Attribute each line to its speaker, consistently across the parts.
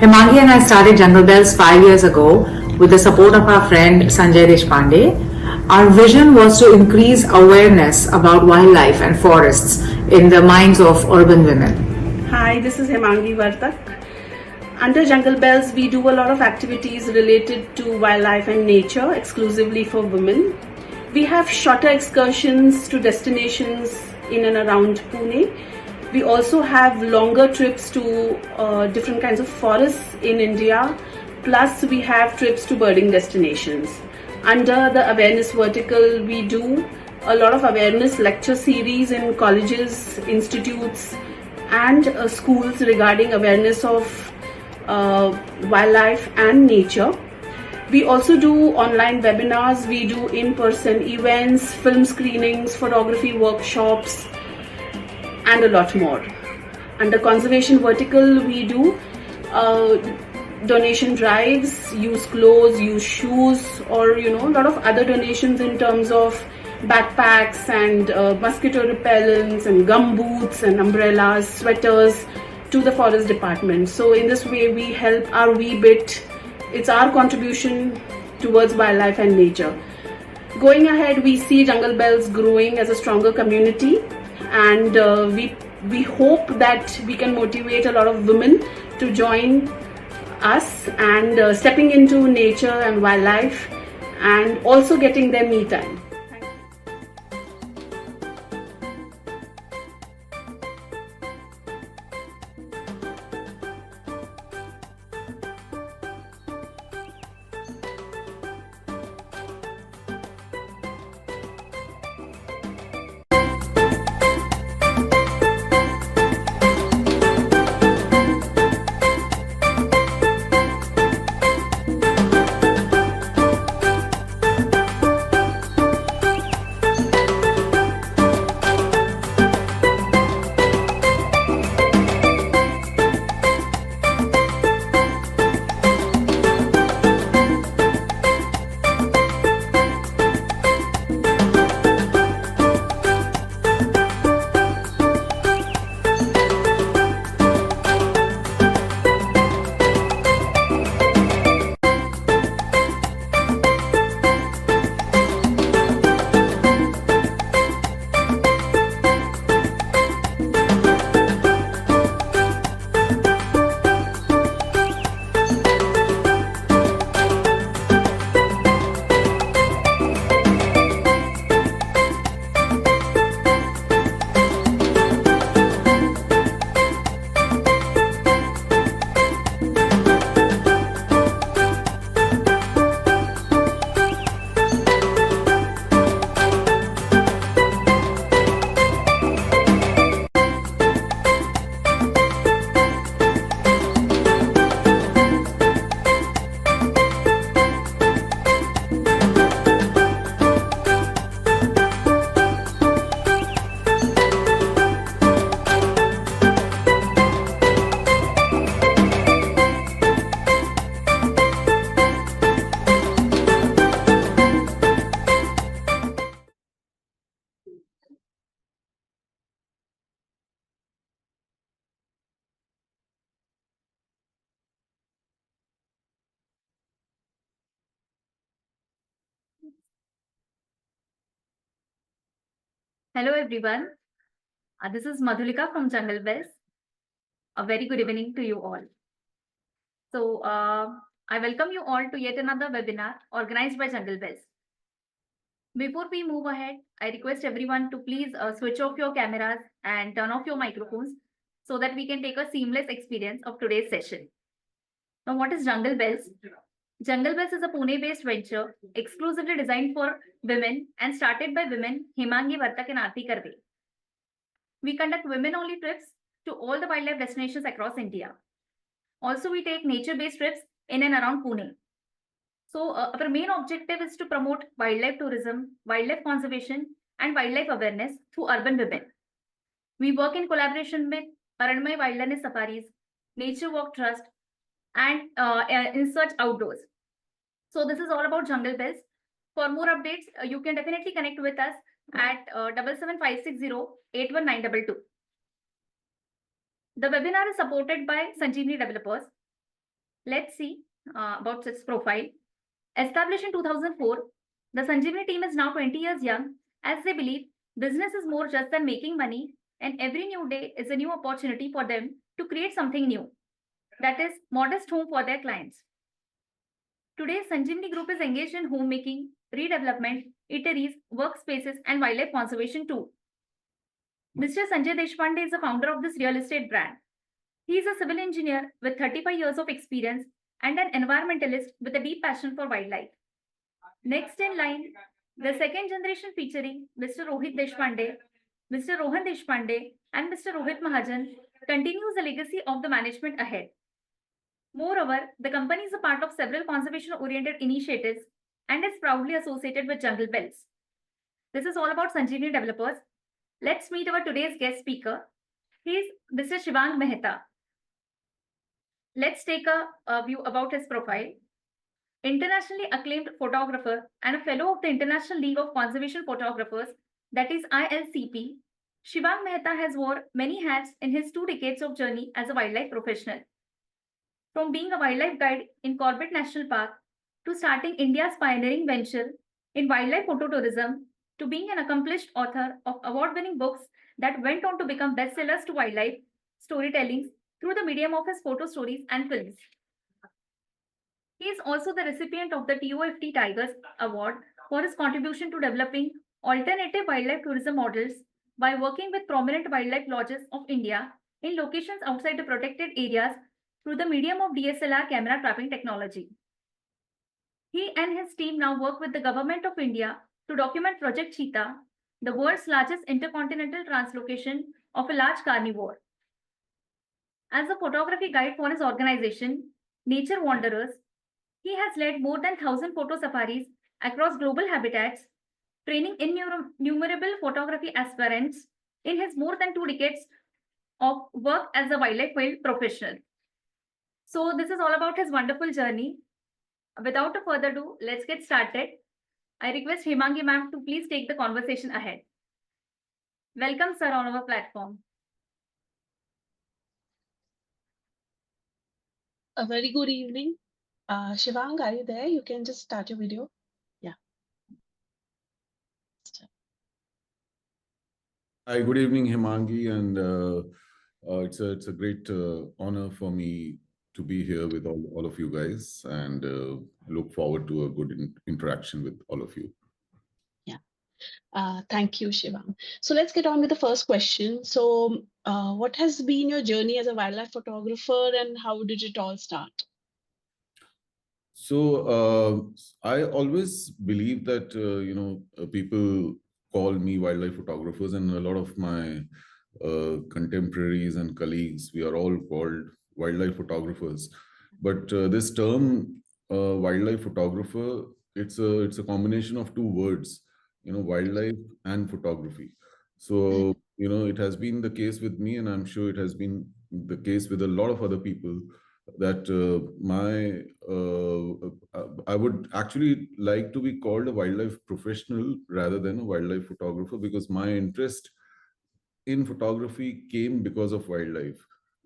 Speaker 1: Himangi and I started Jungle Bells 5 years ago with the support of our friend Sanjay Deshpande. Our vision was to increase awareness about wildlife and forests in the minds of urban women.
Speaker 2: Hi, this is Himangi Vartak. Under Jungle Bells, we do a lot of activities related to wildlife and nature exclusively for women. We have shorter excursions to destinations in and around Pune. We also have longer trips to different kinds of forests in India. Plus, we have trips to birding destinations. Under the awareness vertical, we do a lot of awareness lecture series in colleges, institutes, and schools regarding awareness of wildlife and nature. We also do online webinars, we do in-person events, film screenings, photography workshops, and a lot more. Under conservation vertical, we do donation drives, use clothes, use shoes, or a lot of other donations in terms of backpacks and mosquito repellents and gum boots and umbrellas, sweaters to the forest department. So in this way we help our wee bit. It's our contribution towards wildlife and nature. Going ahead, we see Jungle Bells growing as a stronger community, and we hope that we can motivate a lot of women to join us and stepping into nature and wildlife and also getting their me time.
Speaker 3: Hello everyone, this is Madhulika from Jungle Bells. A very good evening to you all. So I welcome you all to yet another webinar organized by Jungle Bells. Before we move ahead, I request everyone to please switch off your cameras and turn off your microphones so that we can take a seamless experience of today's session. Now, what is Jungle Bells? Jungle Bells is a Pune-based venture exclusively designed for women and started by women Himangi Vartak and Aarti Karve. We conduct women-only trips to all the wildlife destinations across India. Also, we take nature-based trips in and around Pune. So, our main objective is to promote wildlife tourism, wildlife conservation, and wildlife awareness through urban women. We work in collaboration with Aranmay Wilderness Safaris, Nature Walk Trust, and in Search Outdoors. So this is all about Jungle Bells. For more updates, you can definitely connect with us at 77560 81922. The webinar is supported by Sanjeevani Developers. Let's see about its profile. Established in 2004, the Sanjeevani team is now 20 years young, as they believe business is more just than making money, and every new day is a new opportunity for them to create something new. That is, modest home for their clients. Today, Sanjeevani Group is engaged in homemaking, redevelopment, eateries, workspaces, and wildlife conservation too. Mr. Sanjay Deshpande is the founder of this real estate brand. He is a civil engineer with 35 years of experience and an environmentalist with a deep passion for wildlife. Next in line, the second generation featuring Mr. Rohit Deshpande, Mr. Rohan Deshpande, and Mr. Rohit Mahajan continues the legacy of the management ahead. Moreover, the company is a part of several conservation-oriented initiatives and is proudly associated with Jungle Bells. This is all about Sanjeevani developers. Let's meet our today's guest speaker. He is Mr. Shivang Mehta. Let's take a view about his profile. Internationally acclaimed photographer and a fellow of the International League of Conservation Photographers, that is ILCP, Shivang Mehta has worn many hats in his 2 decades of journey as a wildlife professional. From being a wildlife guide in Corbett National Park to starting India's pioneering venture in wildlife phototourism to being an accomplished author of award-winning books that went on to become bestsellers to wildlife storytelling through the medium of his photo stories and films. He is also the recipient of the TOFT Tigers Award for his contribution to developing alternative wildlife tourism models by working with prominent wildlife lodges of India in locations outside the protected areas through the medium of DSLR camera trapping technology. He and his team now work with the Government of India to document Project Cheetah, the world's largest intercontinental translocation of a large carnivore. As a photography guide for his organization, Nature Wanderers, he has led more than 1,000 photo safaris across global habitats, training innumerable photography aspirants in his more than 2 decades of work as a wildlife field professional. So this is all about his wonderful journey. Without a further ado, let's get started. I request Hemangi ma'am to please take the conversation ahead. Welcome, sir, on our platform.
Speaker 2: A very good evening. Shivang, are you there? You can just start your video. Yeah.
Speaker 4: Hi, good evening, Hemangi, and it's a great honor for me to be here with all of you guys, and look forward to a good interaction with all of you.
Speaker 2: Yeah. Thank you, Shivang. So let's get on with the first question. So what has been your journey as a wildlife photographer and how did it all start?
Speaker 4: So I always believe that people call me wildlife photographers, and a lot of my contemporaries and colleagues, we are all called wildlife photographers. But this term, wildlife photographer, it's a combination of 2 words, wildlife and photography. So it has been the case with me, and I'm sure it has been the case with a lot of other people, that I would actually like to be called a wildlife professional rather than a wildlife photographer, because my interest in photography came because of wildlife.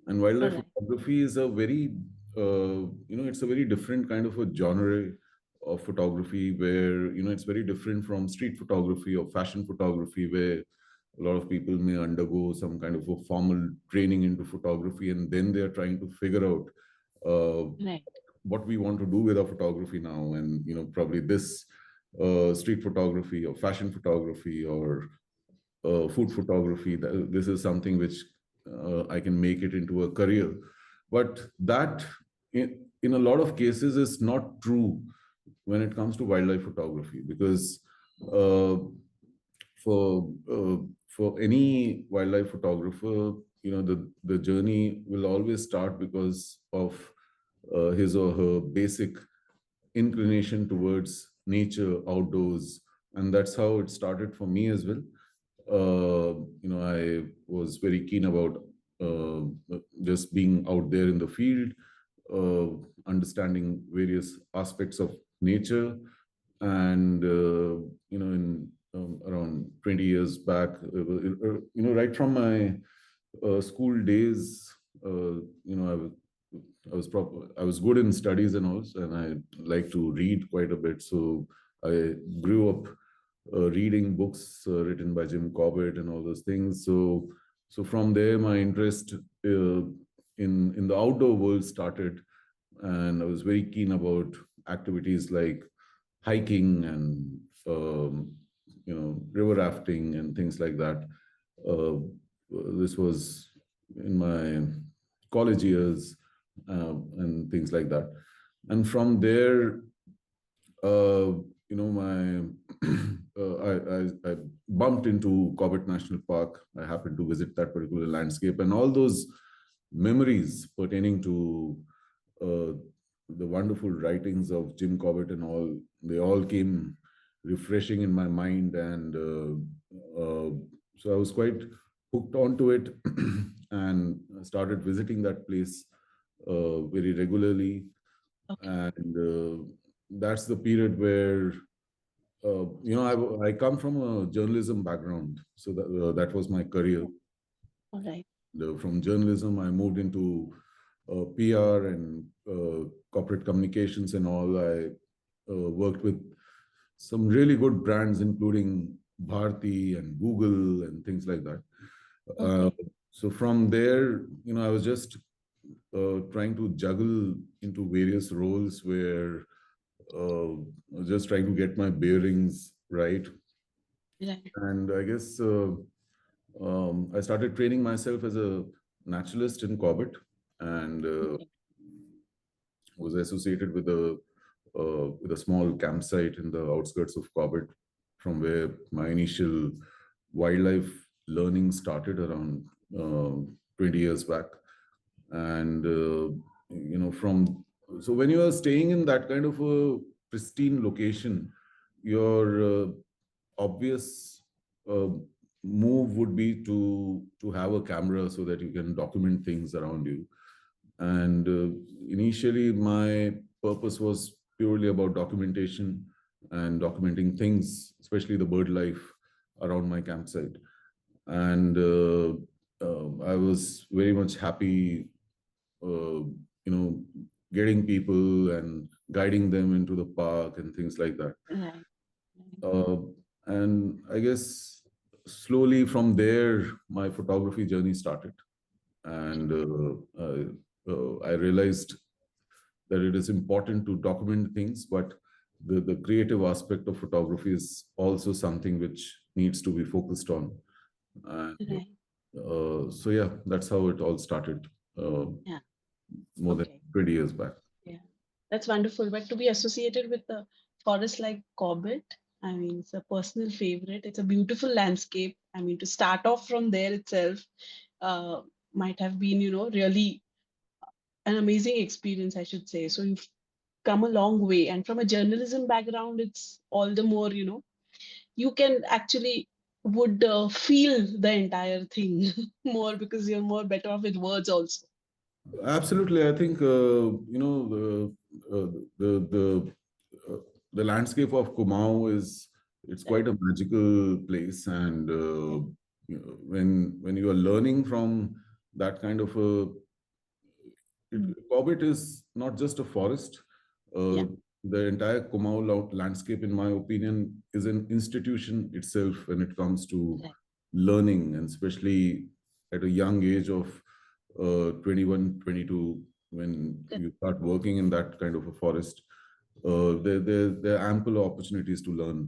Speaker 4: And wildlife photography is a very it's a very different kind of a genre of photography, where it's very different from street photography or fashion photography, where a lot of people may undergo some kind of a formal training into photography, and then they're trying to figure out what we want to do with our photography now. And probably this street photography or fashion photography or food photography, this is something which I can make it into a career. But that in a lot of cases is not true when it comes to wildlife photography, because for any wildlife photographer, the journey will always start because of his or her basic inclination towards nature, outdoors, and that's how it started for me as well. I was very keen about just being out there in the field, understanding various aspects of nature, and in around 20 years back, right from my school days, I was good in studies and all, and I like to read quite a bit. So I grew up reading books written by Jim Corbett and all those things. So from there, my interest in the outdoor world started, and I was very keen about activities like hiking and river rafting and things like that. Uh, this was in my college years and things like that. And from there, my I bumped into Corbett National Park. I happened to visit that particular landscape, and all those memories pertaining to uh, the wonderful writings of Jim Corbett and all, they all came refreshing in my mind, and so I was quite hooked onto it and started visiting that place very regularly.
Speaker 5: Okay.
Speaker 4: And that's the period where I come from a journalism background, so that was my career.
Speaker 5: All right.
Speaker 4: From journalism, I moved into PR and corporate communications and all. I worked with some really good brands, including Bharti and Google and things like that.
Speaker 5: Okay.
Speaker 4: So from there, I was just trying to juggle into various roles where I was just trying to get my bearings right.
Speaker 5: Right.
Speaker 4: And I guess I started training myself as a naturalist in Corbett, and
Speaker 5: Okay.
Speaker 4: was associated with a small campsite in the outskirts of Corbett, from where my initial wildlife learning started around 20 years back. And from so when you are staying in that kind of a pristine location, your obvious uh, move would be to have a camera so that you can document things around you. And initially, my purpose was purely about documentation and documenting things, especially the bird life around my campsite. And I was very much happy, you know, getting people and guiding them into the park and things like that.
Speaker 5: Right.
Speaker 4: Uh, and I guess slowly from there, my photography journey started. And I realized that it is important to document things, but the creative aspect of photography is also something which needs to be focused on. And
Speaker 5: Right.
Speaker 4: so, yeah, that's how it all started
Speaker 5: Yeah.
Speaker 4: more than
Speaker 5: Okay.
Speaker 4: 20 years back.
Speaker 5: Yeah. That's wonderful. But to be associated with a forest like Corbett, I mean, it's a personal favorite. It's a beautiful landscape. I mean, to start off from there itself, uh, might have been, really an amazing experience, I should say. So you've come a long way. And from a journalism background, it's all the more, you can actually would feel the entire thing more because you're more better off with words also.
Speaker 4: Absolutely, I think uh, the the the landscape of Kumau is, it's
Speaker 5: Right.
Speaker 4: quite a magical place, and when you are learning from that kind of a Corbett is not just a forest.
Speaker 5: Yeah.
Speaker 4: The entire Kumau landscape, in my opinion, is an institution itself when it comes to
Speaker 5: Right.
Speaker 4: learning, and especially at a young age of 21, 22, when
Speaker 5: Good.
Speaker 4: you start working in that kind of a forest, there are ample opportunities to learn.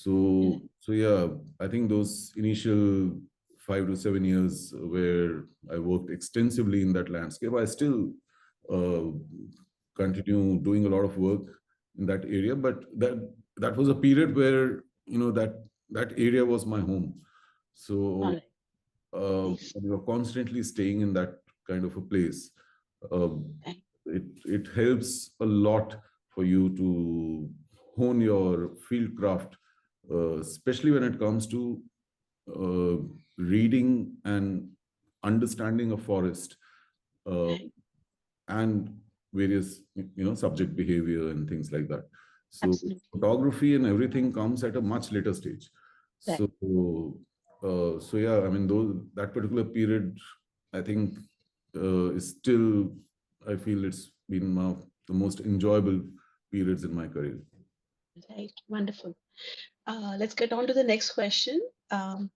Speaker 5: Yeah.
Speaker 4: So yeah, I think those initial 5 to 7 years where I worked extensively in that landscape, I still uh, continue doing a lot of work in that area. But that was a period where that area was my home.
Speaker 5: All
Speaker 4: So
Speaker 5: right. Nice.
Speaker 4: when you're constantly staying in that kind of a place, uh,
Speaker 5: Right.
Speaker 4: it helps a lot for you to hone your field craft, especially when it comes to uh, reading and understanding a forest, uh,
Speaker 5: Right.
Speaker 4: and various subject behavior and things like that. So
Speaker 5: Absolutely.
Speaker 4: photography and everything comes at a much later stage.
Speaker 5: Right.
Speaker 4: So yeah, I mean, that particular period, I think, is still I feel it's been one of the most enjoyable periods in my career.
Speaker 5: Right, wonderful. Let's get on to the next question. Um,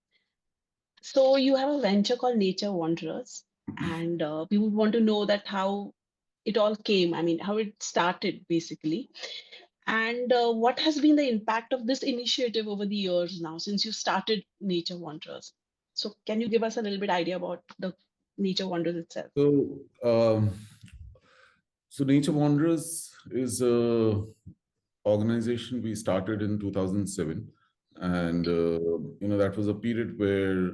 Speaker 5: so you have a venture called Nature Wanderers, and we would want to know that how it all came. I mean, how it started basically, and what has been the impact of this initiative over the years now since you started Nature Wanderers. So can you give us a little bit idea about the Nature Wanderers itself?
Speaker 4: So, so Nature Wanderers is a organization we started in 2007, and that was a period where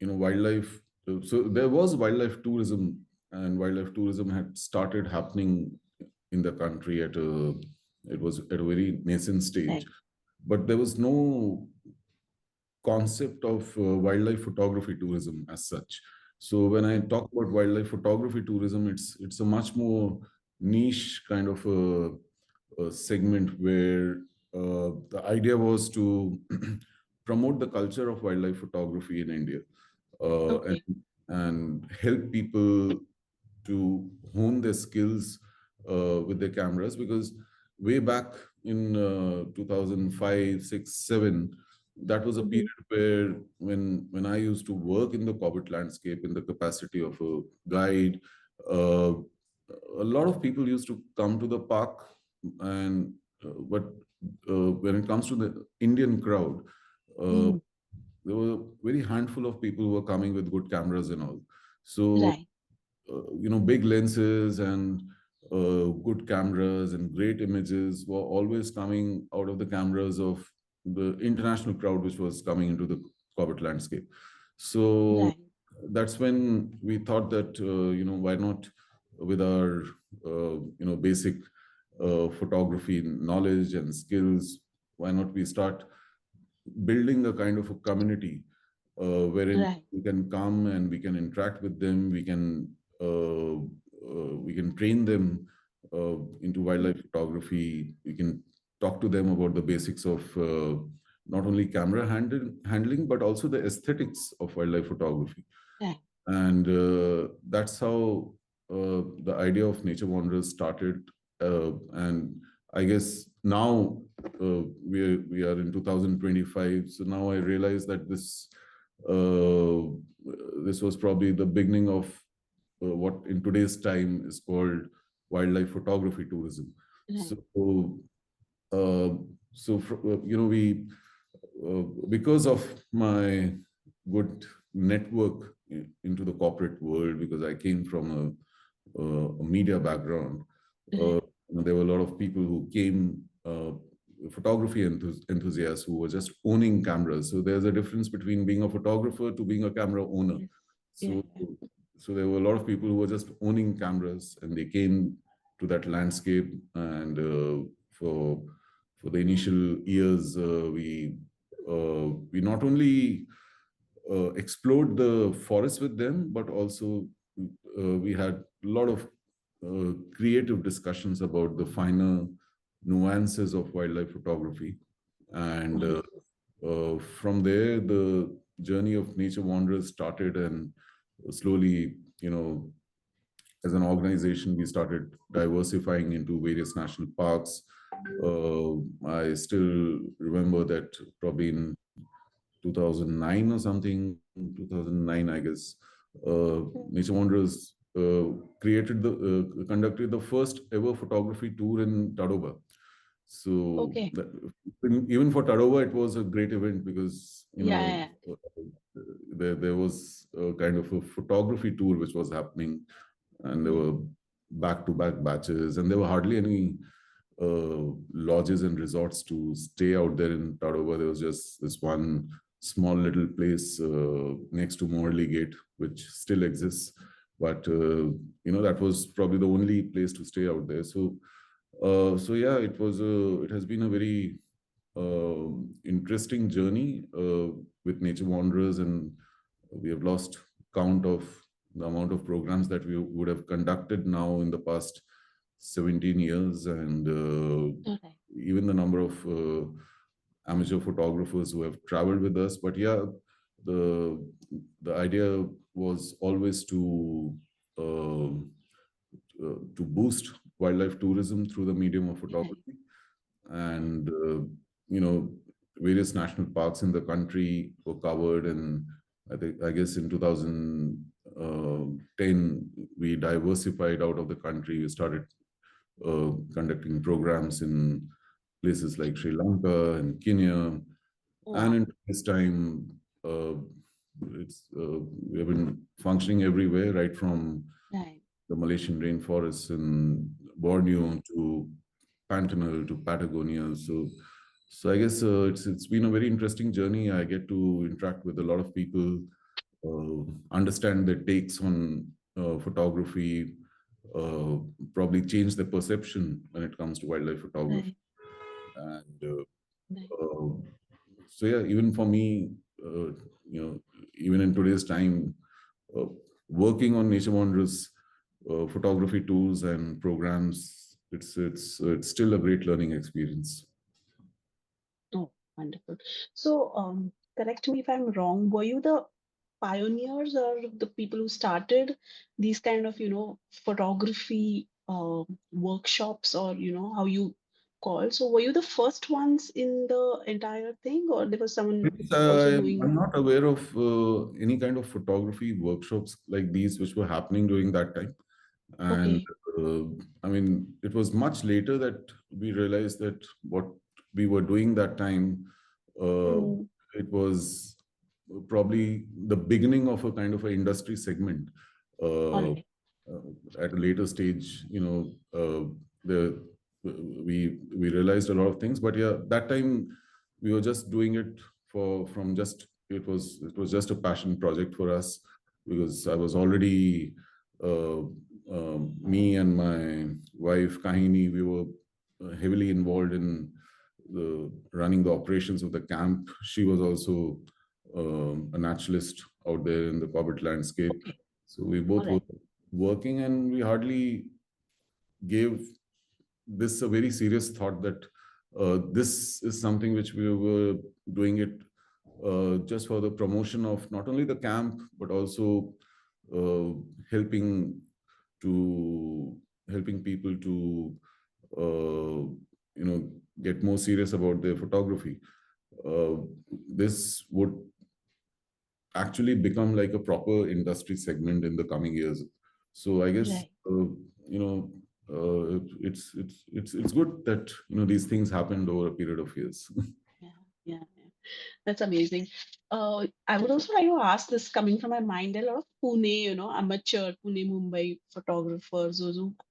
Speaker 4: wildlife. So there was wildlife tourism, and wildlife tourism had started happening in the country at a. It was at a very nascent stage,
Speaker 5: Right,
Speaker 4: but there was no concept of wildlife photography tourism as such. So when I talk about wildlife photography tourism, it's a much more niche kind of a segment where the idea was to promote the culture of wildlife photography in India, uh, and
Speaker 5: okay,
Speaker 4: and help people to hone their skills with their cameras, because way back in 2005, 6, 7, that was a
Speaker 5: hmm,
Speaker 4: period where when I used to work in the Corbett landscape in the capacity of a guide, uh, a lot of people used to come to the park, and but when it comes to the Indian crowd, uh,
Speaker 5: mm,
Speaker 4: there were very handful of people who were coming with good cameras and all. So
Speaker 5: right,
Speaker 4: big lenses and good cameras and great images were always coming out of the cameras of the international crowd which was coming into the Corbett landscape. So
Speaker 5: right,
Speaker 4: that's when we thought that why not, with our basic photography knowledge and skills, why not we start building a kind of a community wherein
Speaker 5: right,
Speaker 4: we can come and we can interact with them, we can train them into
Speaker 5: mm,
Speaker 4: wildlife photography. We can talk to them about the basics of not only handling but also the aesthetics of wildlife photography.
Speaker 5: right,
Speaker 4: And that's how the idea of Nature Wanderers started. And I guess now we are in 2025. So now I realize that uh, this was probably the beginning of what in today's time is called wildlife photography tourism.
Speaker 5: right,
Speaker 4: So uh, we because of my good network into the corporate world, because I came from a media background. Uh,
Speaker 5: right,
Speaker 4: there were a lot of people who came, photography enthusiasts who were just owning cameras. So there's a difference between being a photographer to being a camera owner.
Speaker 5: yes, yeah,
Speaker 4: So,
Speaker 5: yeah,
Speaker 4: so there were a lot of people who were just owning cameras, and they came to that landscape. And for the initial years, we not only explored the forest with them, but also we had a lot of creative discussions about the finer nuances of wildlife photography. And
Speaker 5: wonderful,
Speaker 4: from there, the journey of Nature Wanderers started, and slowly, as an organization, we started diversifying into various national parks. I still remember that probably in 2009 or something, 2009, I guess,
Speaker 5: mm,
Speaker 4: Nature Wanderers conducted the first ever photography tour in Tadoba. So
Speaker 5: okay,
Speaker 4: even for Tadoba, it was a great event because
Speaker 5: yeah, yeah,
Speaker 4: there was a kind of a photography tour which was happening, and there
Speaker 5: yeah,
Speaker 4: were back-to-back batches, and there were hardly any lodges and resorts to stay out there in Tadoba. There was just this one small little place next to Morley Gate, which still exists. But that was probably the only place to stay out there. So yeah, it has been a very interesting journey with Nature Wanderers, and we have lost count of the amount of programs that we would have conducted now in the past 17 years, and
Speaker 5: all right,
Speaker 4: even the number of amateur photographers who have traveled with us. But yeah, the the idea was always to uh, to boost wildlife tourism through the medium of
Speaker 5: Right.
Speaker 4: photography. And various national parks in the country were covered, and I guess in 2010 we diversified out of the country. We started conducting programs in places like Sri Lanka and Kenya, and
Speaker 5: Wow.
Speaker 4: in this time we have been functioning everywhere, right from
Speaker 5: Right.
Speaker 4: the Malaysian rainforests in Borneo to Pantanal to Patagonia. So I guess it's been a very interesting journey. I get to interact with a lot of people, understand their takes on photography, uh, probably change their perception when it comes to wildlife photography.
Speaker 5: Right.
Speaker 4: And
Speaker 5: Right.
Speaker 4: so yeah, even for me, even in today's time, uh, working on nature wonders, photography tools and programs, it's still a great learning experience.
Speaker 5: Oh, wonderful. So, correct me if I'm wrong. Were you the pioneers or the people who started these kind of, photography workshops, or, how you call? So, were you the first ones in the entire thing, or there was someone
Speaker 4: Yes,
Speaker 5: also
Speaker 4: I'm
Speaker 5: doing?
Speaker 4: not aware of any kind of photography workshops like these which were happening during that time. And
Speaker 5: Okay.
Speaker 4: uh, I mean, it was much later that we realized that what we were doing that time, uh,
Speaker 5: Mm,
Speaker 4: it was probably the beginning of a kind of an industry segment.
Speaker 5: all
Speaker 4: Uh,
Speaker 5: right.
Speaker 4: at a later stage, the we realized a lot of things, but yeah, that time we were just doing it for from just it was just a passion project for us, because I was already uh, me and my wife Kahini, we were heavily involved in the running the operations of the camp. She was also a naturalist out there in the Corbett landscape.
Speaker 5: Okay.
Speaker 4: So we
Speaker 5: All
Speaker 4: both were
Speaker 5: right.
Speaker 4: working, and we hardly gave this a very serious thought that this is something which we were doing it just for the promotion of not only the camp but also uh, helping to helping people to uh, get more serious about their photography. uh, this would actually become like a proper industry segment in the coming years. So I guess
Speaker 5: Right.
Speaker 4: you know it's good that these things happened over a period of years.
Speaker 5: Yeah. Yeah. That's amazing. I would also like to ask this coming from my mind. There are a lot of Pune, amateur Pune, Mumbai photographers,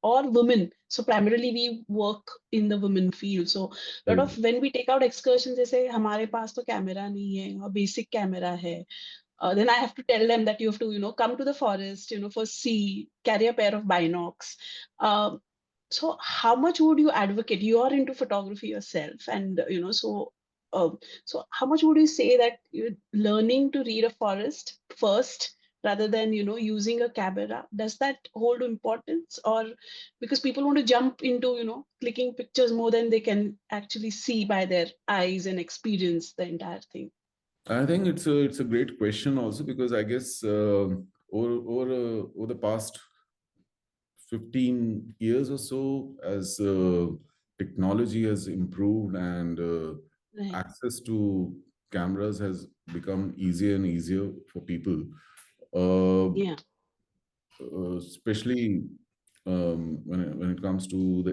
Speaker 5: or women. So primarily we work in the women field. So a lot
Speaker 4: Right.
Speaker 5: of when we take out excursions, they say, "हमारे पास तो camera नहीं है, और basic camera है." Then I have to tell them that you have to, come to the forest, first see, carry a pair of binocs. Um, so how much would you advocate? You are into photography yourself, and uh, so how much would you say that you're learning to read a forest first rather than using a camera? Does that hold importance, or because people want to jump into clicking pictures more than they can actually see by their eyes and experience the entire thing?
Speaker 4: I think it's a great question also, because I guess over the past 15 years or so, as technology has improved and
Speaker 5: Right.
Speaker 4: access to cameras has become easier and easier for people, uh,
Speaker 5: Yeah.
Speaker 4: especially when it comes to the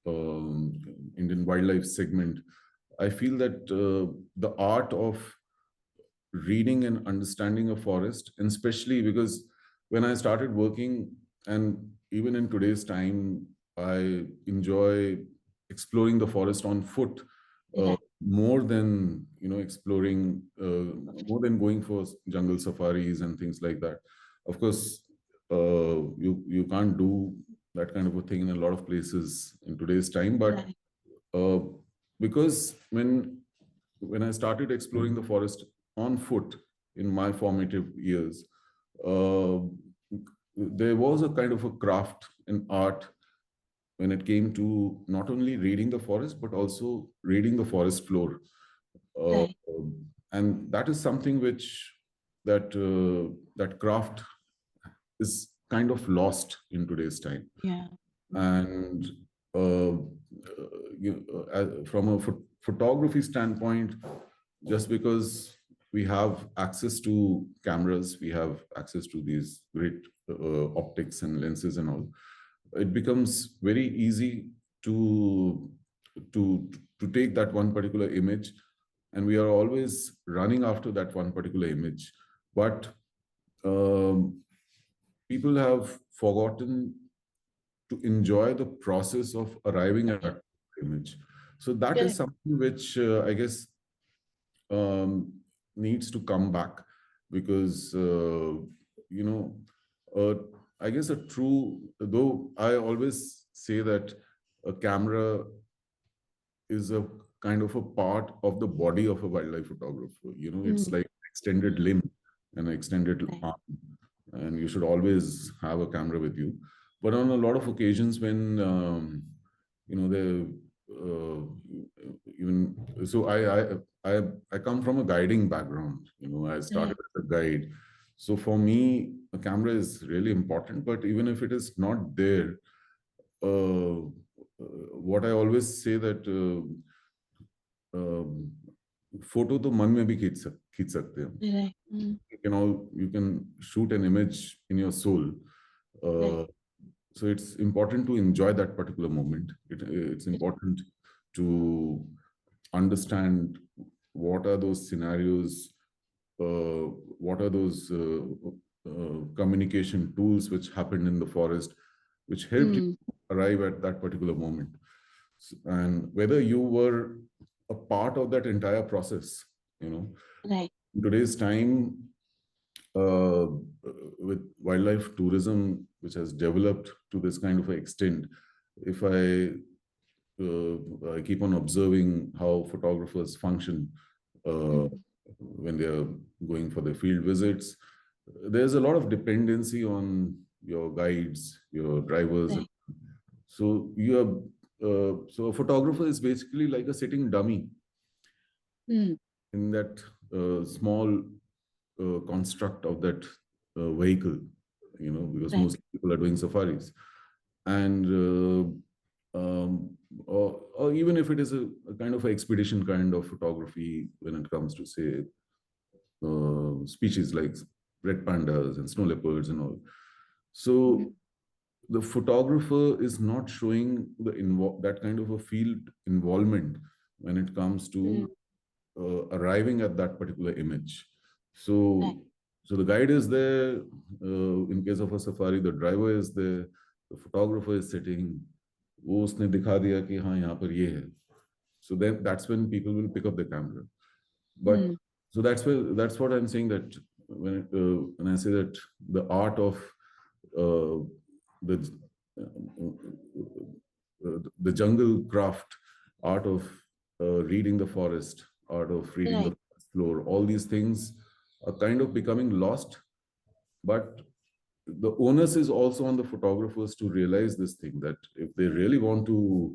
Speaker 4: um, Indian wildlife segment. I feel that the art of reading and understanding a forest, and especially because when I started working, and even in today's time, I enjoy exploring the forest on foot
Speaker 5: Right.
Speaker 4: more than exploring,
Speaker 5: Okay.
Speaker 4: more than going for jungle safaris and things like that. Of course, you can't do that kind of a thing in a lot of places in today's time, but
Speaker 5: Right.
Speaker 4: uh, because when I started exploring the forest on foot in my formative years, uh, there was a kind of a craft and art when it came to not only reading the forest but also reading the forest floor. Uh,
Speaker 5: Right.
Speaker 4: and that is something which that craft is kind of lost in today's time.
Speaker 5: Yeah.
Speaker 4: And from a photography standpoint, just because we have access to cameras, we have access to these great optics and lenses and all, it becomes very easy to to to take that one particular image, and we are always running after that one particular image. But um, people have forgotten to enjoy the process of arriving at that image. So that is
Speaker 5: Correct.
Speaker 4: something which I guess um, needs to come back, because you know, I guess a true, though I always say that a camera is a kind of a part of the body of a wildlife photographer. You know, it's like extended limb and an extended arm, and you should always have a camera with you. But on a lot of occasions when you know, even so, I come from a guiding background. You know, I started as a guide, so for me a camera is really important. But even if it is not there, what I always say that photo to मन में भी खींच सकते हैं.
Speaker 5: Right.
Speaker 4: You can shoot an image in your soul. So it's important to enjoy that particular moment. It's important to understand what are those scenarios, what are those communication tools which happened in the forest, which helped you arrive at that particular moment. And whether you were a part of that entire process, you know.
Speaker 5: Right.
Speaker 4: In today's time, with wildlife tourism, which has developed to this kind of an extent, if I keep on observing how photographers function when they are going for their field visits, there's a lot of dependency on your guides, your drivers.
Speaker 5: Right.
Speaker 4: So you are so a photographer is basically like a sitting dummy in that small construct of that vehicle, you know, because most people are doing safaris. And or even if it is a kind of expedition kind of photography, when it comes to, say, species like red pandas and snow leopards and all. So the photographer is not showing that kind of a field involvement when it comes to arriving at that particular image. So the guide is there. In case of a safari, the driver is there. The photographer is sitting. वो उसने दिखा दिया कि हाँ यहाँ पर ये है. So then that's when people will pick up the camera. But so that's what I'm saying, that when I say that the art of the jungle craft, art of reading the forest, art of reading the floor, all these things are kind of becoming lost. But the onus is also on the photographers to realize this thing, that if they really want to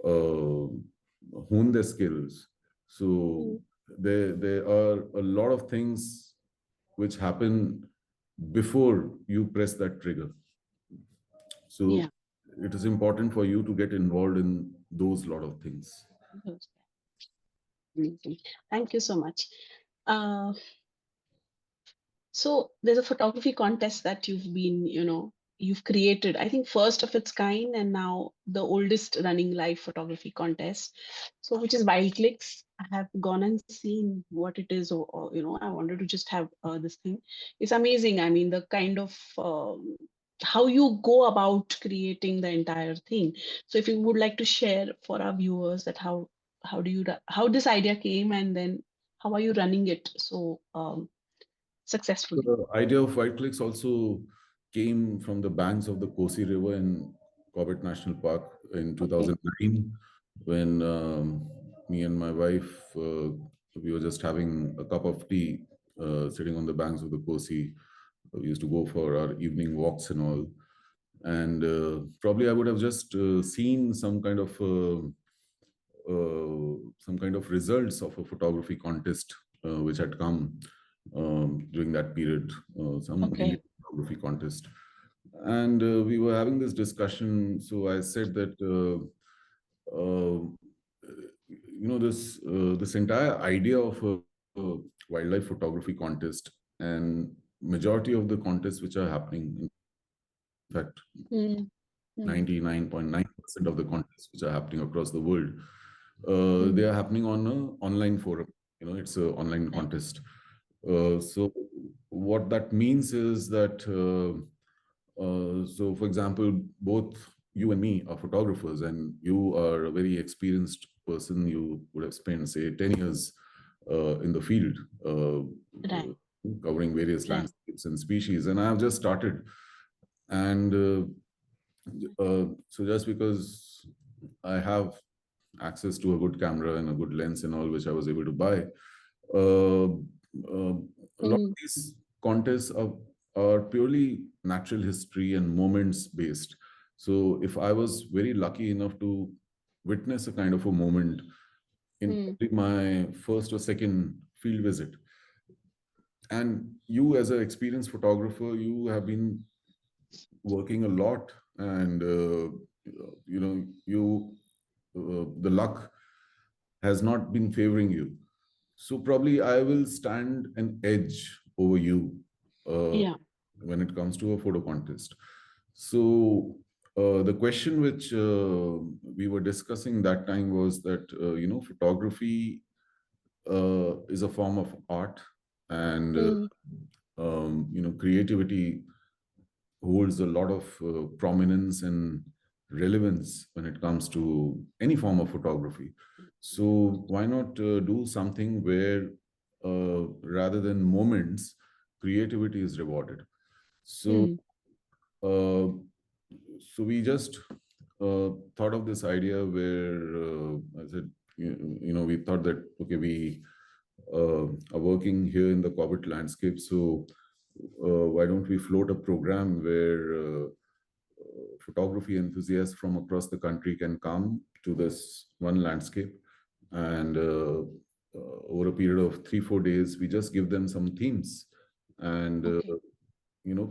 Speaker 4: hone their skills, so there are a lot of things which happen before you press that trigger. So it is important for you to get involved in those lot of things.
Speaker 5: Amazing. Thank you so much. So there's a photography contest that you've been, you've created, I think first of its kind, and now the oldest running live photography contest. So which is Wild Clicks. I have gone and seen what it is, or I wanted to just have this thing. It's amazing. I mean, the kind of how you go about creating the entire thing. So if you would like to share for our viewers that how this idea came, and then how are you running it so successfully?
Speaker 4: The idea of White Clicks also came from the banks of the Kosi River in Corbett National Park in 2009, when me and my wife, we were just having a cup of tea, sitting on the banks of the Kosi. We used to go for our evening walks and all. And probably I would have just seen some kind of results of a photography contest which had come during that period, some Indian photography contest. And we were having this discussion. So I said that this entire idea of a wildlife photography contest, and majority of the contests which are happening, in fact
Speaker 5: Mm, mm,
Speaker 4: 99.9% of the contests which are happening across the world, they
Speaker 5: mm,
Speaker 4: are happening on an online forum. It's an online
Speaker 5: right.
Speaker 4: contest. So what that means is that so for example, both you and me are photographers, and you are a very experienced person. You would have spent, say, 10 years in the field,
Speaker 5: Right.
Speaker 4: covering various
Speaker 5: Right.
Speaker 4: landscapes and species, and I've just started. And so just because I have access to a good camera and a good lens and all, which I was able to buy, uh, a lot of
Speaker 5: Mm,
Speaker 4: these contests are purely natural history and moments based. So if I was very lucky enough to witness a kind of a moment in
Speaker 5: mm,
Speaker 4: probably my first or second field visit, and you as an experienced photographer, you have been working a lot, and you the luck has not been favoring you. So probably I will stand an edge over you uh,
Speaker 5: yeah.
Speaker 4: when it comes to a photo contest. So the question which we were discussing that time was that photography is a form of art, and
Speaker 5: Mm,
Speaker 4: creativity holds a lot of prominence and relevance when it comes to any form of photography. So why not do something where rather than moments, creativity is rewarded? So
Speaker 5: mm,
Speaker 4: uh, so we just thought of this idea where I said, we thought that, okay, we are working here in the Corbett landscape. So why don't we float a program where photography enthusiasts from across the country can come to this one landscape, and over a period of 3-4 days, we just give them some themes, and
Speaker 5: okay.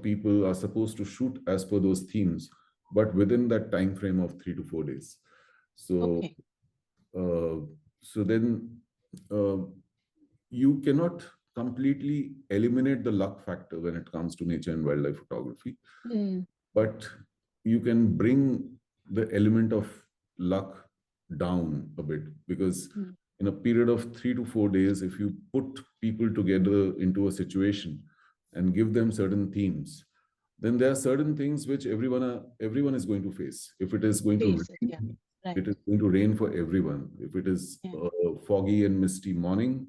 Speaker 4: people are supposed to shoot as per those themes, but within that time frame of 3 to 4 days. So
Speaker 5: Okay.
Speaker 4: uh, then uh, you cannot completely eliminate the luck factor when it comes to nature and wildlife photography,
Speaker 5: Mm,
Speaker 4: but you can bring the element of luck down a bit, because
Speaker 5: mm,
Speaker 4: in a period of 3 to 4 days, if you put people together into a situation and give them certain themes, then there are certain things which everyone is going to face. If it is going to
Speaker 5: face it. Yeah.
Speaker 4: rain,
Speaker 5: Right.
Speaker 4: it is going to rain for everyone. If it is
Speaker 5: Yeah.
Speaker 4: a foggy and misty morning,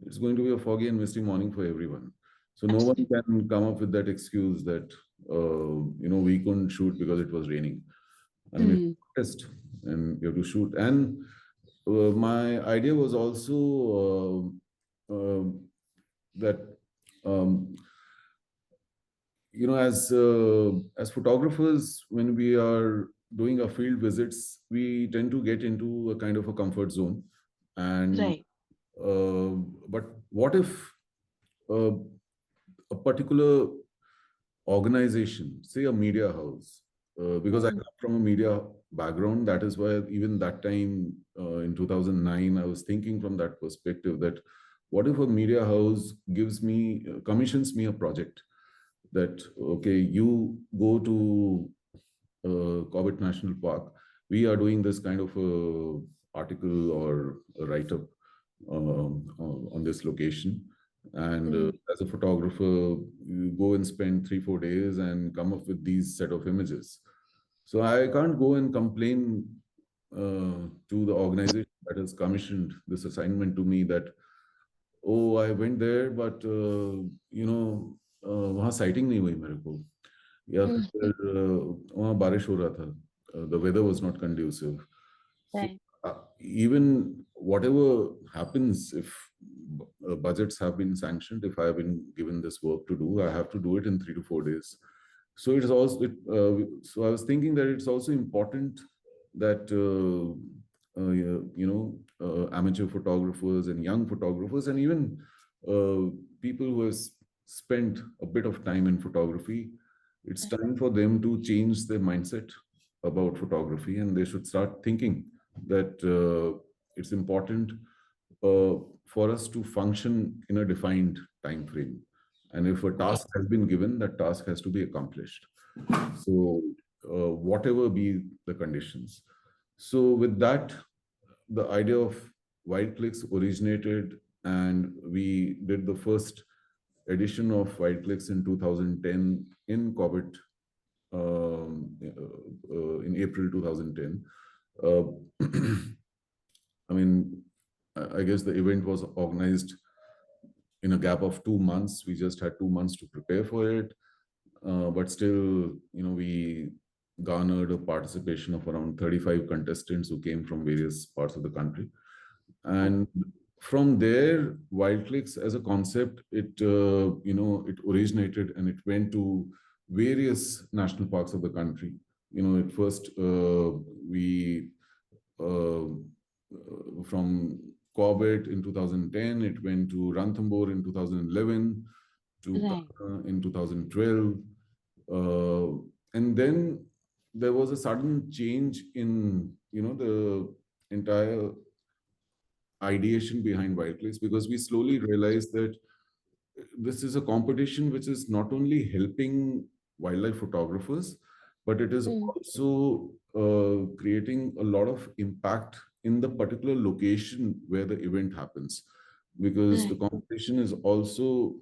Speaker 4: it's going to be a foggy and misty morning for everyone. So no one
Speaker 5: Absolutely.
Speaker 4: can come up with that excuse that we couldn't shoot because it was raining. I mean, it's
Speaker 5: Mm,
Speaker 4: a test, and you have to shoot. And my idea was also that um, as photographers, when we are doing our field visits, we tend to get into a kind of a comfort zone. And
Speaker 5: right.
Speaker 4: uh, but what if uh, a particular organization, say a media house, because I
Speaker 5: Mm,
Speaker 4: come from a media background, that is why even that time in 2009, I was thinking from that perspective that what if a media house commissions me a project that, okay, you go to Corbett National Park. We are doing this kind of a article or a write-up on this location. And
Speaker 5: mm,
Speaker 4: as a photographer, you go and spend 3-4 days and come up with these set of images. So I can't go and complain to the organization that has commissioned this assignment to me that, oh, I went there, but वहाँ sighting नहीं हुई मेरे को, या
Speaker 5: mm,
Speaker 4: फिर वहाँ बारिश हो रहा था, the weather was not conducive. So
Speaker 5: right.
Speaker 4: even whatever happens, if budgets have been sanctioned, if I have been given this work to do, I have to do it in 3 to 4 days. So it's also so I was thinking that it's also important that amateur photographers and young photographers, and even people who have spent a bit of time in photography, it's time for them to change their mindset about photography, and they should start thinking that it's important uh, for us to function in a defined time frame. And if a
Speaker 5: Okay.
Speaker 4: task has been given, that task has to be accomplished. So, whatever be the conditions. So, with that, the idea of Wild Clicks originated, and we did the first edition of Wild Clicks in 2010 in Cobbett, in April 2010. Uh, I mean, I guess the event was organized in a gap of 2 months. We just had 2 months to prepare for it. But still, we garnered a participation of around 35 contestants who came from various parts of the country.
Speaker 5: Oh,
Speaker 4: And from there, Wild Clicks as a concept, it originated and it went to various national parks of the country. At first, we from Corbett in 2010, it went to Ranthambore in 2011, to
Speaker 5: right.
Speaker 4: Patna in 2012. And then there was a sudden change in, the entire ideation behind Wild Clicks, because we slowly realized that this is a competition which is not only helping wildlife photographers, but it is
Speaker 5: Mm,
Speaker 4: also creating a lot of impact in the particular location where the event happens, because the
Speaker 5: right.
Speaker 4: competition is also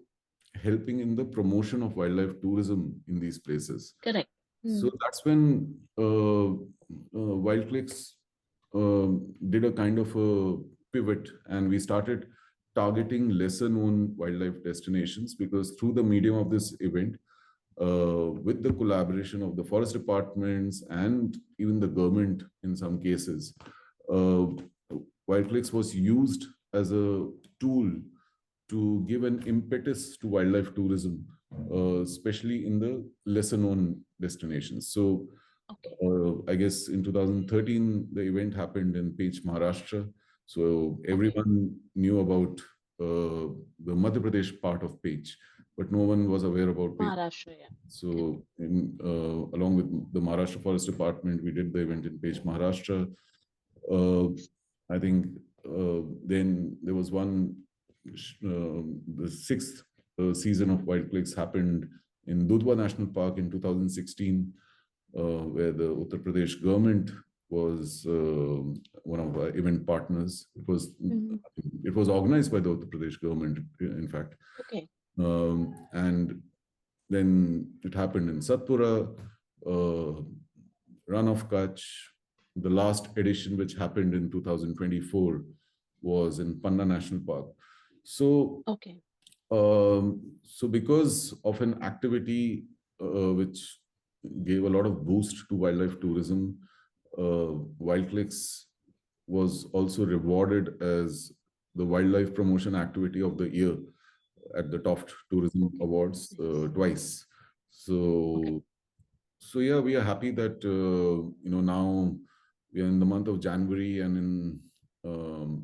Speaker 4: helping in the promotion of wildlife tourism in these places.
Speaker 5: Correct.
Speaker 4: So
Speaker 5: Mm,
Speaker 4: that's when Wild Clicks did a kind of a pivot, and we started targeting lesser known wildlife destinations, because through the medium of this event, with the collaboration of the forest departments and even the government in some cases, uh, Wildclicks was used as a tool to give an impetus to wildlife tourism, especially in the lesser known destinations. So,
Speaker 5: okay.
Speaker 4: I guess in 2013, the event happened in Pech, Maharashtra. So
Speaker 5: Okay.
Speaker 4: everyone knew about the Madhya Pradesh part of Pech, but no one was aware about Pech.
Speaker 5: Maharashtra, yeah. Correct.
Speaker 4: So, along with the Maharashtra Forest Department, we did the event in Pech, Maharashtra. Uh, I think then there was the sixth season of Wild Clicks happened in Dudhwa National Park in 2016, where the Uttar Pradesh government was one of our event partners.
Speaker 5: Mhm.
Speaker 4: It was organized by the Uttar Pradesh government, in fact.
Speaker 5: Okay.
Speaker 4: And then it happened in Satpura, uh, Run of Kutch. The last edition, which happened in 2024, was in Panna National Park. So,
Speaker 5: Okay.
Speaker 4: because of an activity which gave a lot of boost to wildlife tourism, Wild Clicks was also rewarded as the wildlife promotion activity of the year at the Toft Tourism
Speaker 5: Okay.
Speaker 4: Awards
Speaker 5: Nice.
Speaker 4: twice.
Speaker 5: Okay.
Speaker 4: So yeah, we are happy that now we are in the month of January, and in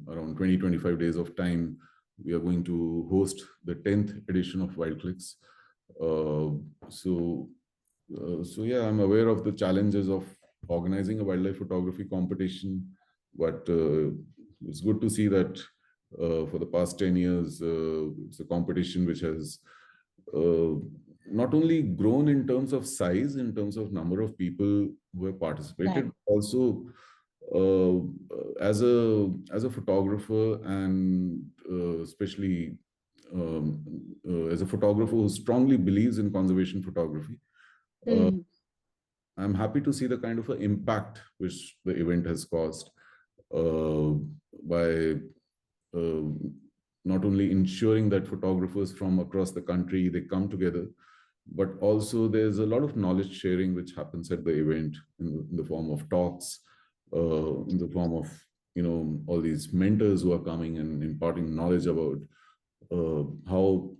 Speaker 4: around 20-25 days of time, we are going to host the 10th edition of Wild Clicks. Uh, so so yeah, I'm aware of the challenges of organizing a wildlife photography competition, but it's good to see that for the past 10 years, it's a competition which has uh, not only grown in terms of size, in terms of number of people who have
Speaker 5: Right.
Speaker 4: participated, also uh, as a photographer, and especially as a photographer who strongly believes in conservation photography. uh,
Speaker 5: Mm,
Speaker 4: I'm happy to see the kind of impact which the event has caused, uh, by uh, not only ensuring that photographers from across the country, they come together, but also there's a lot of knowledge sharing which happens at the event in the form of talks, in the form of all these mentors who are coming and imparting knowledge about how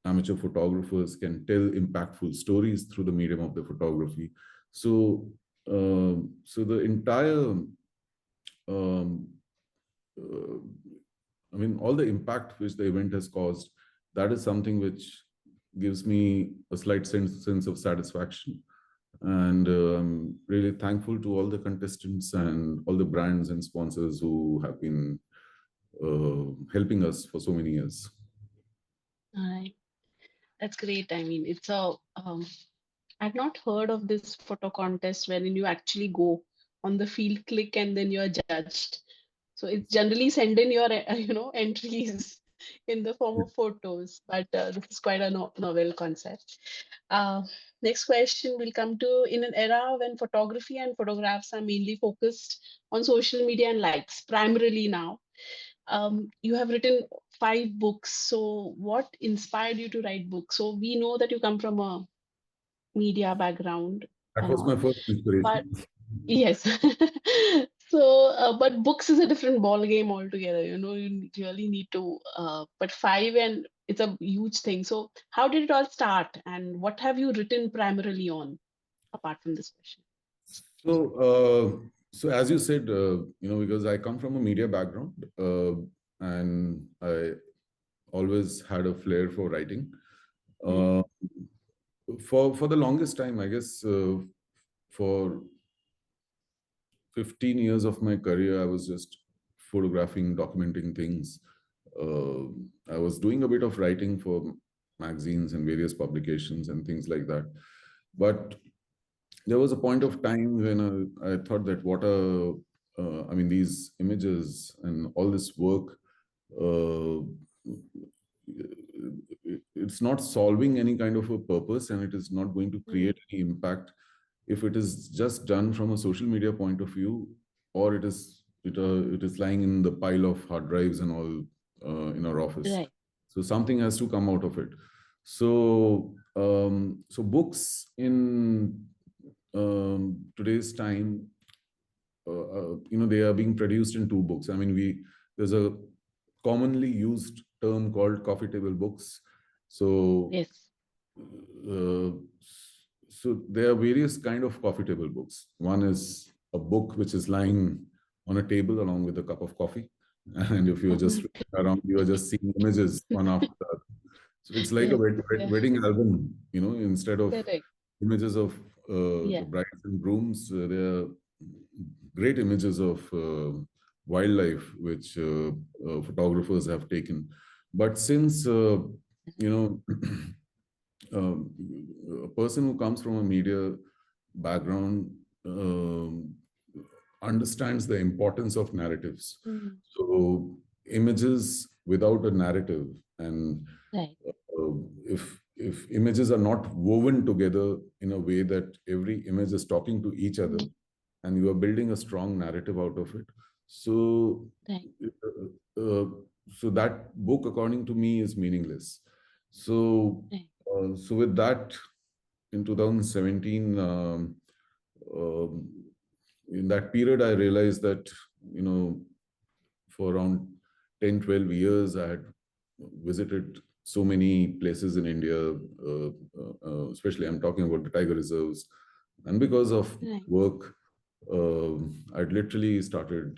Speaker 4: amateur photographers can tell impactful stories through the medium of the photography. So, so the entire, um, I mean, all the impact which the event has caused, that is something which gives me a slight sense of satisfaction. And I'm really thankful to all the contestants and all the brands and sponsors who have been helping us for so many years.
Speaker 5: All right. That's great. I mean, it's a I've not heard of this photo contest wherein you actually go on the field, click, and then you're judged. So it's generally send in your entries in the form of photos, but this is quite a novel concept. Uh, Next question will come to, in an era when photography and photographs are mainly focused on social media and likes, primarily now. You have written 5 books. So what inspired you to write books? So we know that you come from a media background
Speaker 4: That
Speaker 5: and
Speaker 4: was my
Speaker 5: all,
Speaker 4: first
Speaker 5: but
Speaker 4: inspiration.
Speaker 5: yes. So, but books is a different ball game altogether. You really need to. But 5, and it's a huge thing. So, how did it all start, and what have you written primarily on, apart from this question?
Speaker 4: So as you said, because I come from a media background, and I always had a flair for writing.
Speaker 5: Mm.
Speaker 4: Uh, for the longest time, I guess, for 15 years of my career, I was just photographing, documenting things. Uh, I was doing a bit of writing for magazines and various publications and things like that. But there was a point of time when I thought that I mean, these images and all this work, uh, it's not solving any kind of a purpose, and it is not going to
Speaker 5: Mm.
Speaker 4: create any impact if it is just done from a social media point of view, or it is lying in the pile of hard drives and all in our office.
Speaker 5: Right.
Speaker 4: So something has to come out of it. So books in today's time, they are being produced in 2 books. I mean, there's a commonly used term called coffee table books. So
Speaker 5: Yes.
Speaker 4: uh, so there are various kind of coffee table books. One is a book which is lying on a table along with a cup of coffee, and if you're just
Speaker 5: Mhm.
Speaker 4: reading around, you are just seeing images one after the other. So it's like a
Speaker 5: Yes. Yeah.
Speaker 4: wedding album, instead of
Speaker 5: Correct.
Speaker 4: images of the
Speaker 5: Yeah.
Speaker 4: brides and grooms. There are great images of wildlife which photographers have taken. But since you know um, a person who comes from a media background understands the importance of narratives.
Speaker 5: Mm.
Speaker 4: So images without a narrative, and
Speaker 5: Right.
Speaker 4: if images are not woven together in a way that every image is talking to each other,
Speaker 5: Mm.
Speaker 4: and you are building a strong narrative out of it, so
Speaker 5: Right.
Speaker 4: uh, uh, so that book, according to me, is meaningless. So
Speaker 5: Right.
Speaker 4: so with that, in 2017, um, in that period, I realized that, for around 10, 12 years, I had visited so many places in India, especially I'm talking about the tiger reserves. And because of
Speaker 5: Right.
Speaker 4: work, I'd literally started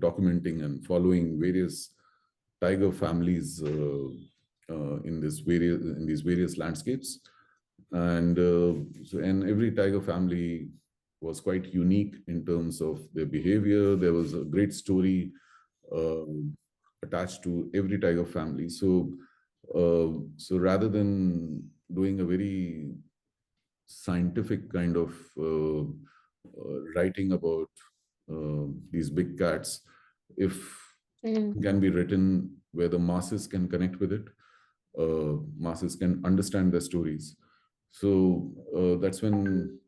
Speaker 4: documenting and following various tiger families in these various landscapes. And every tiger family was quite unique in terms of their behavior. There was a great story attached to every tiger family. So rather than doing a very scientific kind of writing about these big cats, if
Speaker 5: Mm.
Speaker 4: it can be written where the masses can connect with it, masses can understand their stories. So that's when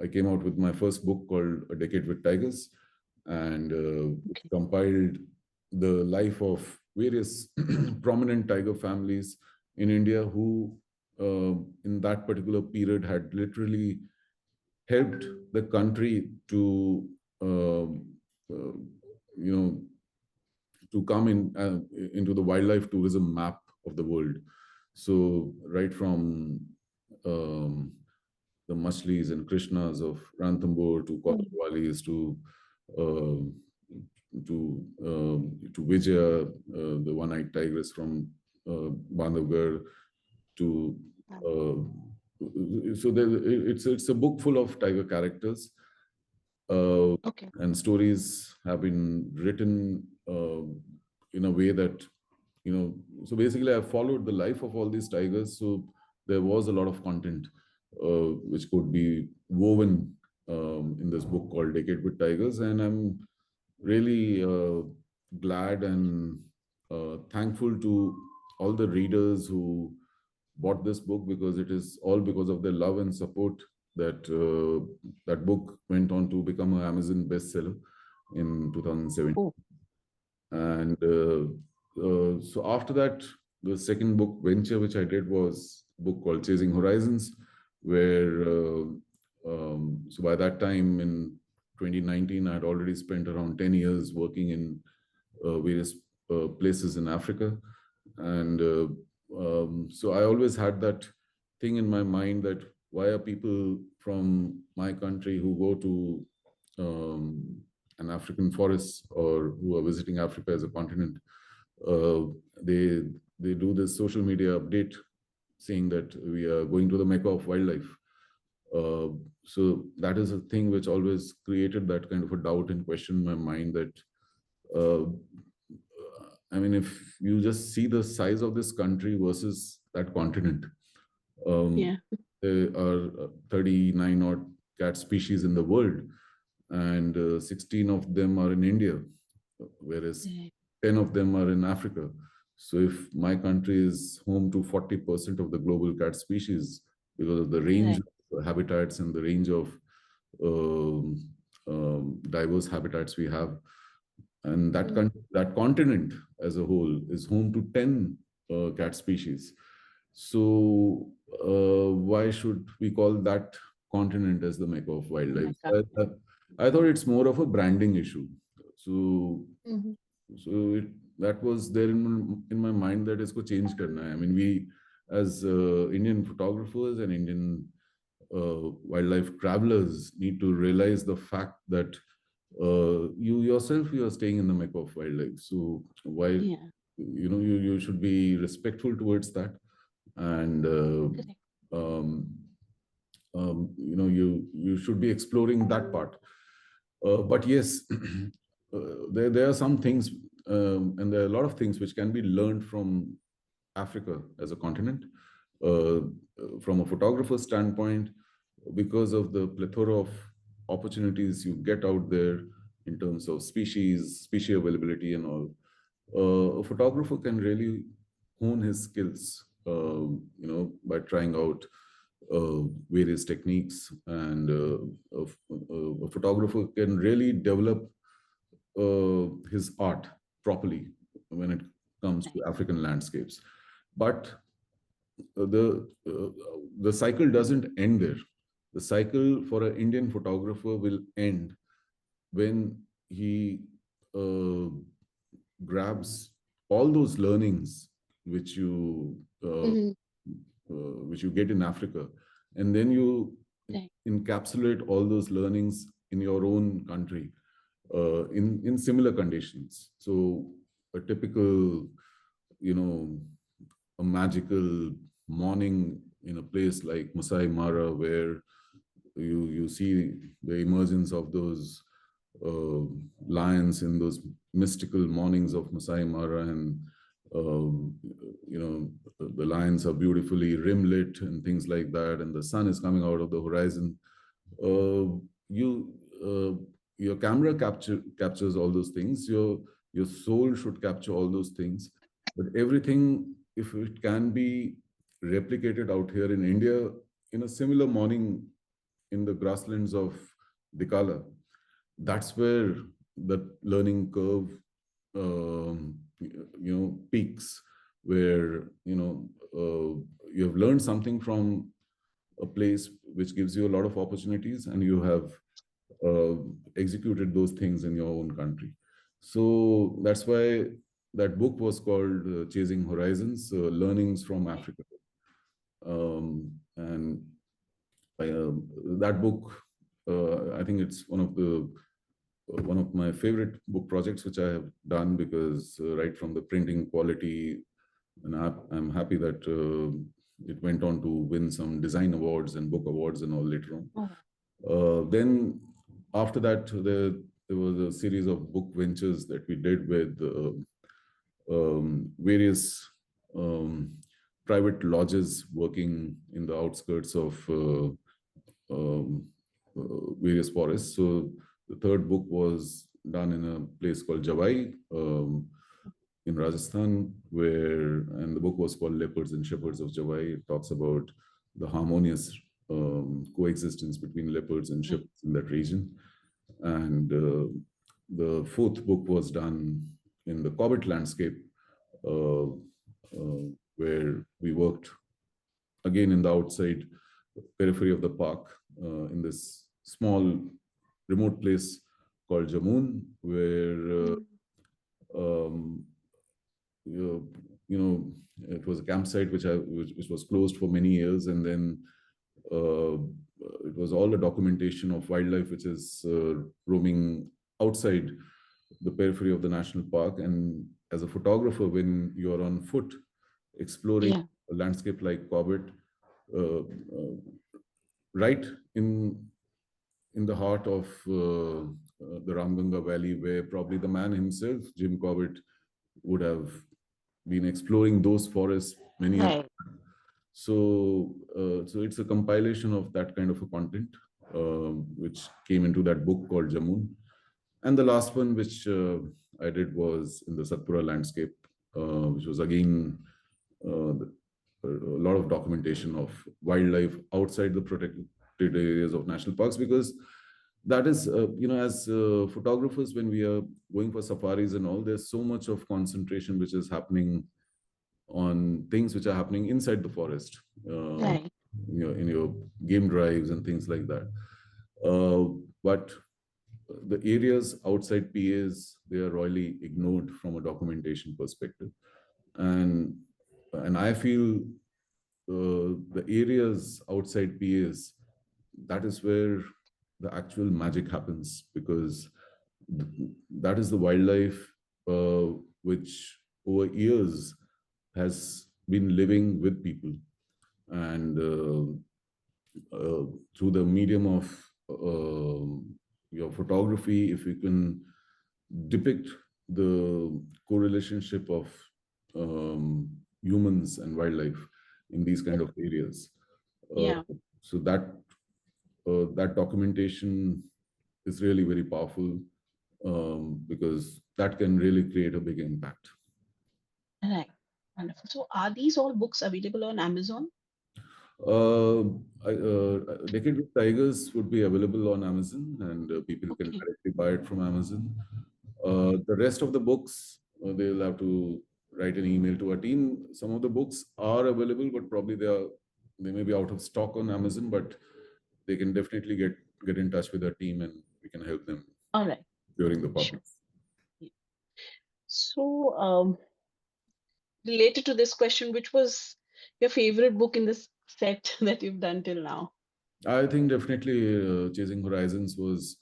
Speaker 4: I came out with my first book called A Decade with Tigers, and it
Speaker 5: Okay.
Speaker 4: compiled the life of various prominent tiger families in India who, in that particular period, had literally helped the country to, uh, you know, to come into the wildlife tourism map of the world. So right from um, the Machlis and Krishnas of Ranthambore to
Speaker 5: Mm.
Speaker 4: Kotwalis uh, to Vijaya, the one-eyed tigress from Bandhavgarh, to. So it's a book full of tiger characters,
Speaker 5: Okay.
Speaker 4: and stories have been written in a way that, so basically I followed the life of all these tigers. So there was a lot of content which could be woven in this book called Decade with Tigers, and I'm really glad and thankful to all the readers who bought this book, because it is all because of their love and support that that book went on to become an Amazon bestseller in 2007.
Speaker 5: Oh.
Speaker 4: And so after that, the second book venture which I did was a book called Chasing Horizons, where so by that time in 2019, I had already spent around 10 years working in various places in Africa. And so I always had that thing in my mind that why are people from my country who go to an African forest, or who are visiting Africa as a continent, uh, they they do this social media update saying that we are going to the Mecca of wildlife. So that is a thing which always created that kind of a doubt and question in my mind that, uh, I mean, if you just see the size of this country versus that continent,
Speaker 5: Yeah.
Speaker 4: there are 39 odd cat species in the world, and 16 of them are in India, whereas 10 of them are in Africa. So if my country is home to 40% of the global cat species because of the range of habitats and the range of um, diverse habitats we have, and that continent as a whole is home to 10 cat species. So why should we call that continent as the Mecca of wildlife? I thought it's more of a branding issue. So that was there in my mind that isko change karna hai. I mean, we as Indian photographers and Indian wildlife travelers need to realize the fact that you yourself, you are staying in the Mecca of wildlife. So why, you should be respectful towards that, and you should be exploring that part. But yes, there are some things, and there are a lot of things which can be learned from Africa as a continent, uh, from a photographer's standpoint, because of the plethora of opportunities you get out there in terms of species availability and all. A photographer can really hone his skills, by trying out various techniques, and a photographer can really develop his art properly when it comes to African landscapes. But the cycle doesn't end there. The cycle for an Indian photographer will end when he grabs all those learnings which you get in Africa, and then you encapsulate all those learnings in your own country, in similar conditions. So a typical, a magical morning in a place like Masai Mara, where you see the emergence of those lions in those mystical mornings of Masai Mara, and the lions are beautifully rimlit and things like that, and the sun is coming out of the horizon. You your camera captures all those things. Your soul should capture all those things. But everything, if it can be replicated out here in India in a similar morning in the grasslands of Dikala, that's where the learning curve peaks, where you have learned something from a place which gives you a lot of opportunities, and you have executed those things in your own country. So that's why that book was called Chasing Horizons, Learnings from Africa. And that book, I think it's one of my favorite book projects which I have done, because right from the printing quality, and I'm happy that it went on to win some design awards and book awards and all later on. Then after that, there was a series of book ventures that we did with various private lodges working in the outskirts of um, various forests. So the third book was done in a place called Javai in Rajasthan, and the book was called Leopards and Shepherds of Javai. It talks about the harmonious coexistence between leopards and shepherds in that region. And the fourth book was done in the Cobbett landscape, where we worked again in the outside periphery of the park, in this small remote place called Jamun, where it was a campsite which was closed for many years, and then it was all the documentation of wildlife which is roaming outside the periphery of the national park. And as a photographer, when you're on foot exploring a landscape like Cobbett, right in the heart of the Ramganga Valley, where probably the man himself, Jim Corbett, would have been exploring those forests many years ago. So it's a compilation of that kind of a content, which came into that book called Jamun. And the last one, which I did, was in the Satpura landscape, which was again a lot of documentation of wildlife outside the protected areas of national parks, because that is, as photographers, when we are going for safaris and all, there's so much of concentration which is happening on things which are happening inside the forest, in your game drives and things like that. But the areas outside PAs, they are royally ignored from a documentation perspective. And I feel the areas outside PAs, that is where the actual magic happens, because that is the wildlife which over years has been living with people. And through the medium of your photography, if you can depict the correlationship of humans and wildlife in these kind of areas, so that documentation is really very powerful, because that can really create a big impact.
Speaker 5: Right. Wonderful. So are these all books available on Amazon?
Speaker 4: Decade with Tigers would be available on Amazon, and people can directly buy it from Amazon. The rest of the books, they'll have to write an email to our team. Some of the books are available, but probably they may be out of stock on Amazon, but they can definitely get in touch with our team, and we can help them during the process.
Speaker 5: Sure. So, related to this question, which was your favorite book in this set that you've done till now?
Speaker 4: I think definitely Chasing Horizons was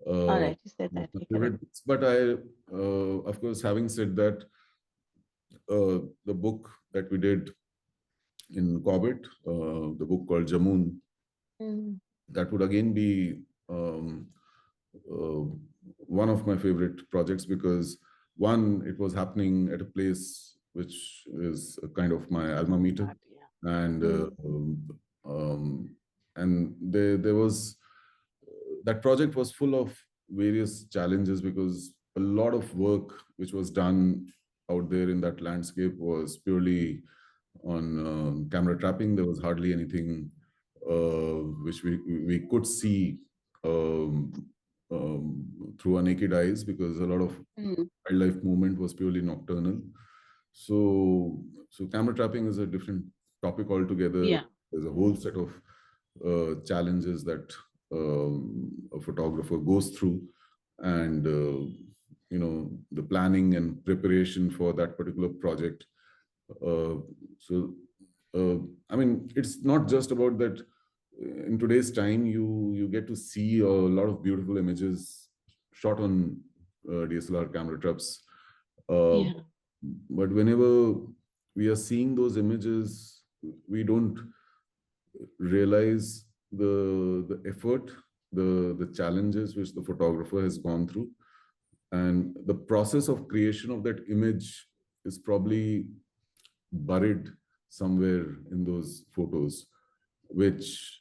Speaker 5: You said
Speaker 4: one of
Speaker 5: that.
Speaker 4: my favorite books. But of course, having said that, the book that we did in Cobbett, the book called Jamun, that would again be one of my favorite projects, because one, it was happening at a place which is a kind of my alma mater, and there was, that project was full of various challenges, because a lot of work which was done out there in that landscape was purely on camera trapping. There was hardly anything which we could see through our naked eyes, because a lot of wildlife movement was purely nocturnal. So camera trapping is a different topic altogether. There's a whole set of challenges that a photographer goes through, and the planning and preparation for that particular project. I mean, it's not just about that. In today's time, you get to see a lot of beautiful images shot on DSLR camera traps. But whenever we are seeing those images we don't realize the effort, the challenges which the photographer has gone through, and the process of creation of that image is probably buried somewhere in those photos, which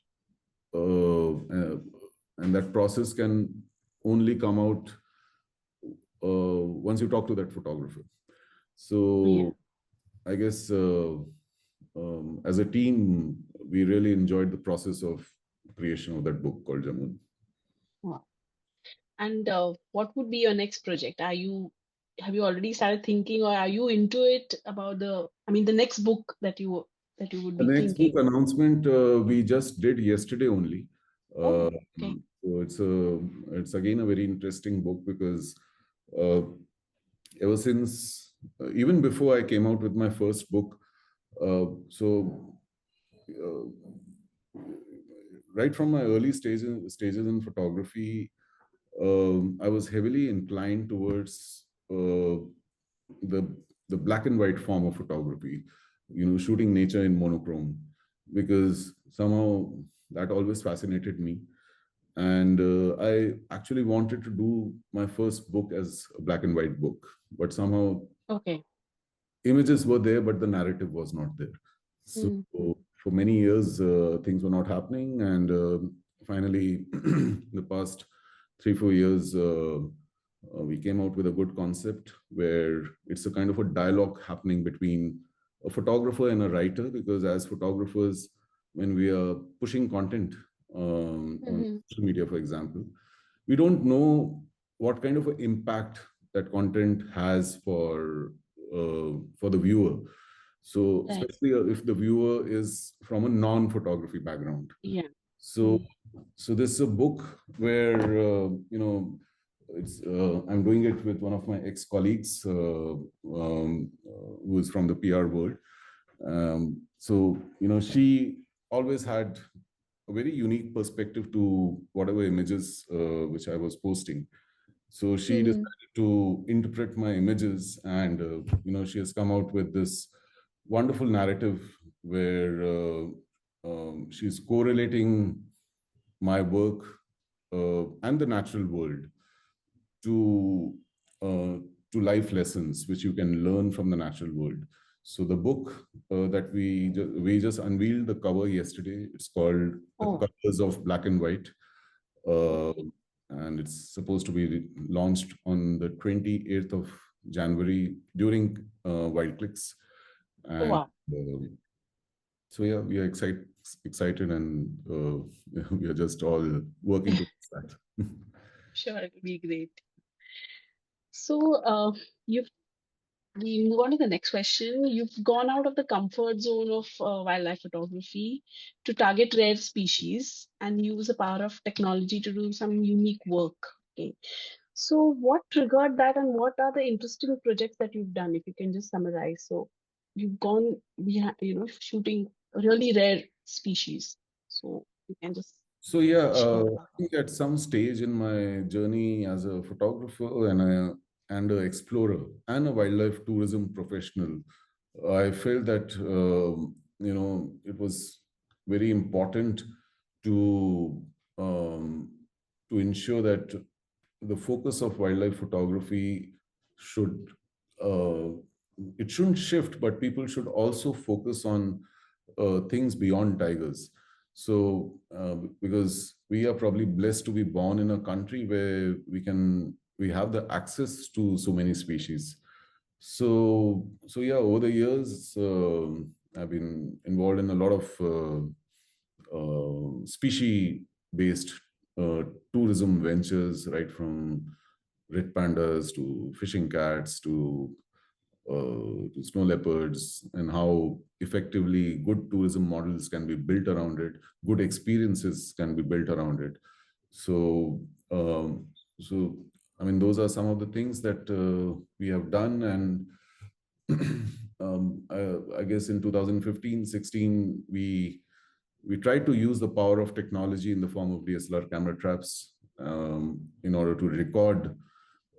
Speaker 4: and that process can only come out once you talk to that photographer.
Speaker 5: Yeah.
Speaker 4: So I guess as a team, we really enjoyed the process of creation of that book called Jamun.
Speaker 5: Wow. And what would be your next project? Have you already started thinking, or are you into it about the next book that you would
Speaker 4: The
Speaker 5: be
Speaker 4: next book
Speaker 5: thinking?
Speaker 4: announcement we just did yesterday only.
Speaker 5: Oh, okay.
Speaker 4: So it's again a very interesting book because uh, ever since even before I came out with my first book, so uh, right from my early stages in photography, I was heavily inclined towards the the black and white form of photography, shooting nature in monochrome, because somehow that always fascinated me. And I actually wanted to do my first book as a black and white book, but somehow
Speaker 5: Okay.
Speaker 4: images were there, but the narrative was not there. So
Speaker 5: Mm.
Speaker 4: for many years, things were not happening, and finally, the past 3 4 years, we came out with a good concept where it's a kind of a dialogue happening between a photographer and a writer. Because as photographers, when we are pushing content on
Speaker 5: Mm-hmm.
Speaker 4: social media, for example, we don't know what kind of an impact that content has for the viewer. So
Speaker 5: Right.
Speaker 4: especially if the viewer is from a non-photography background.
Speaker 5: Yeah.
Speaker 4: So
Speaker 5: Mm.
Speaker 4: so this is a book where it's I'm doing it with one of my ex-colleagues who is from the PR world. So she always had a very unique perspective to whatever images which I was posting. So she
Speaker 5: Mm-hmm.
Speaker 4: decided to interpret my images, and she has come out with this wonderful narrative where she's correlating my work and the natural world to uh, life lessons which you can learn from the natural world. So the book that we just unveiled the cover yesterday. It's called The
Speaker 5: Oh,
Speaker 4: Colors of Black and White, uh,
Speaker 5: okay.
Speaker 4: and it's supposed to be launched on the 28th of January during Wild Clicks.
Speaker 5: Oh,
Speaker 4: And
Speaker 5: wow.
Speaker 4: so yeah, we are excited, and we are just all working towards that.
Speaker 5: Sure, it'll be great. So, you've we move on to the next question. You've gone out of the comfort zone of wildlife photography to target rare species and use the power of technology to do some unique work. Okay. So, what triggered that, and what are the interesting projects that you've done? If you can just summarize. So, you've gone behind, shooting really rare species. So, you can just
Speaker 4: So yeah,
Speaker 5: share
Speaker 4: I
Speaker 5: about that.
Speaker 4: think at some stage in my journey as a photographer and an explorer and a wildlife tourism professional, I felt that it was very important to um, ensure that the focus of wildlife photography should uh, it shouldn't shift, but people should also focus on things beyond tigers. So because we are probably blessed to be born in a country where we have the access to so many species. So yeah, over the years, I've been involved in a lot of species-based uh, tourism ventures, right from red pandas to fishing cats to snow leopards, and how effectively good tourism models can be built around it, good experiences can be built around it. So, um, so I mean, those are some of the things that we have done, and I guess in 2015-16 we tried to use the power of technology in the form of DSLR camera traps in order to record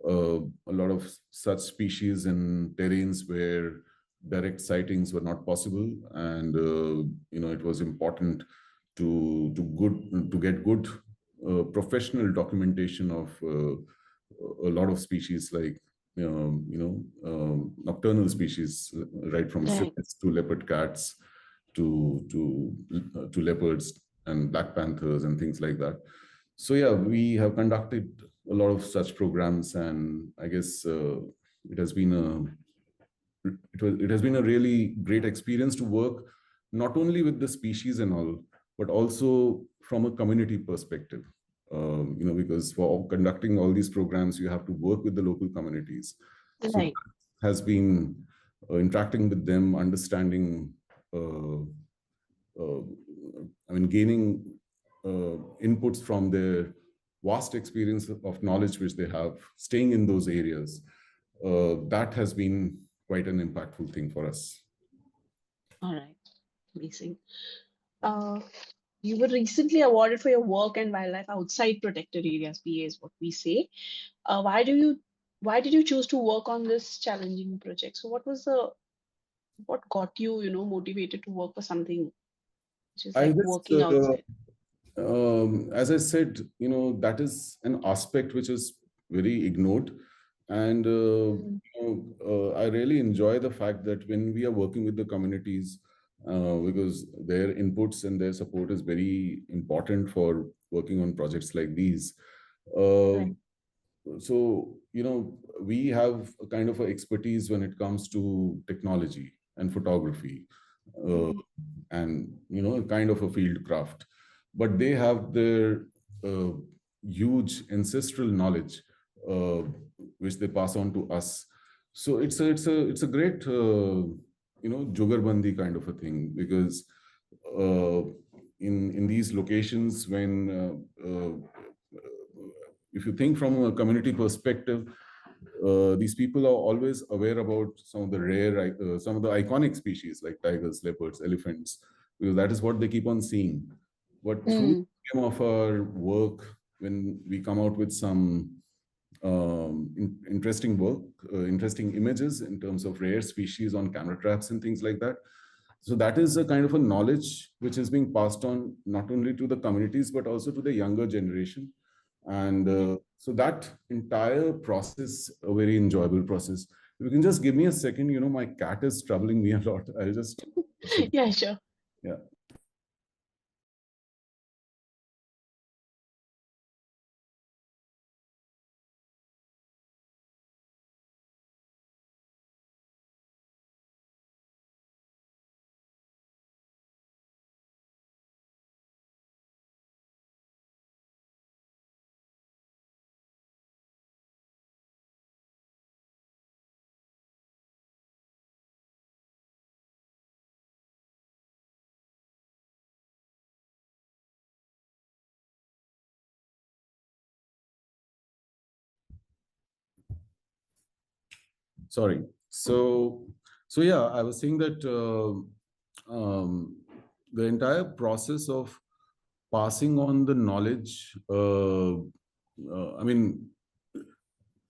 Speaker 4: a lot of such species in terrains where direct sightings were not possible, and it was important to get good professional documentation of a lot of species, like nocturnal species, right from
Speaker 5: Right.
Speaker 4: cichlids to leopard cats to leopards and black panthers and things like that. So yeah, we have conducted a lot of such programs, and I guess it has been it has been a really great experience to work not only with the species and all, but also from a community perspective. Because for conducting all these programs, you have to work with the local communities. So
Speaker 5: Right.
Speaker 4: that has been interacting with them, understanding, uh, uh, gaining inputs from their vast experience of knowledge which they have, staying in those areas. That has been quite an impactful thing for us.
Speaker 5: All right. Amazing. Uh, you were recently awarded for your work and wildlife outside protected areas, PA is what we say. Why did you choose to work on this challenging project? So what got you, motivated to work for something which is
Speaker 4: I
Speaker 5: like
Speaker 4: guess,
Speaker 5: working outside?
Speaker 4: as I said, that is an aspect which is very ignored. And
Speaker 5: Mm.
Speaker 4: I really enjoy the fact that when we are working with the communities, because their inputs and their support is very important for working on projects like these. Uh,
Speaker 5: Right.
Speaker 4: so, we have a kind of a expertise when it comes to technology and photography, uh,
Speaker 5: Mhm.
Speaker 4: and, a kind of a field craft. But they have their uh, huge ancestral knowledge, uh, which they pass on to us. So it's a great, jugarbandi kind of a thing, because uh, in these locations, when if you think from a community perspective, these people are always aware about some of the rare, some of the iconic species like tigers, leopards, elephants, because that is what they keep on seeing. But through
Speaker 5: Mm.
Speaker 4: the medium of our work, when we come out with some interesting work, interesting images in terms of rare species on camera traps and things like that. So that is a kind of a knowledge which is being passed on not only to the communities, but also to the younger generation. And so that entire process, a very enjoyable process. If you can just give me a second, my cat is troubling me a lot. I'll just,
Speaker 5: Yeah, sure.
Speaker 4: yeah. Sorry. So yeah, I was saying that the entire process of passing on the knowledge, I mean,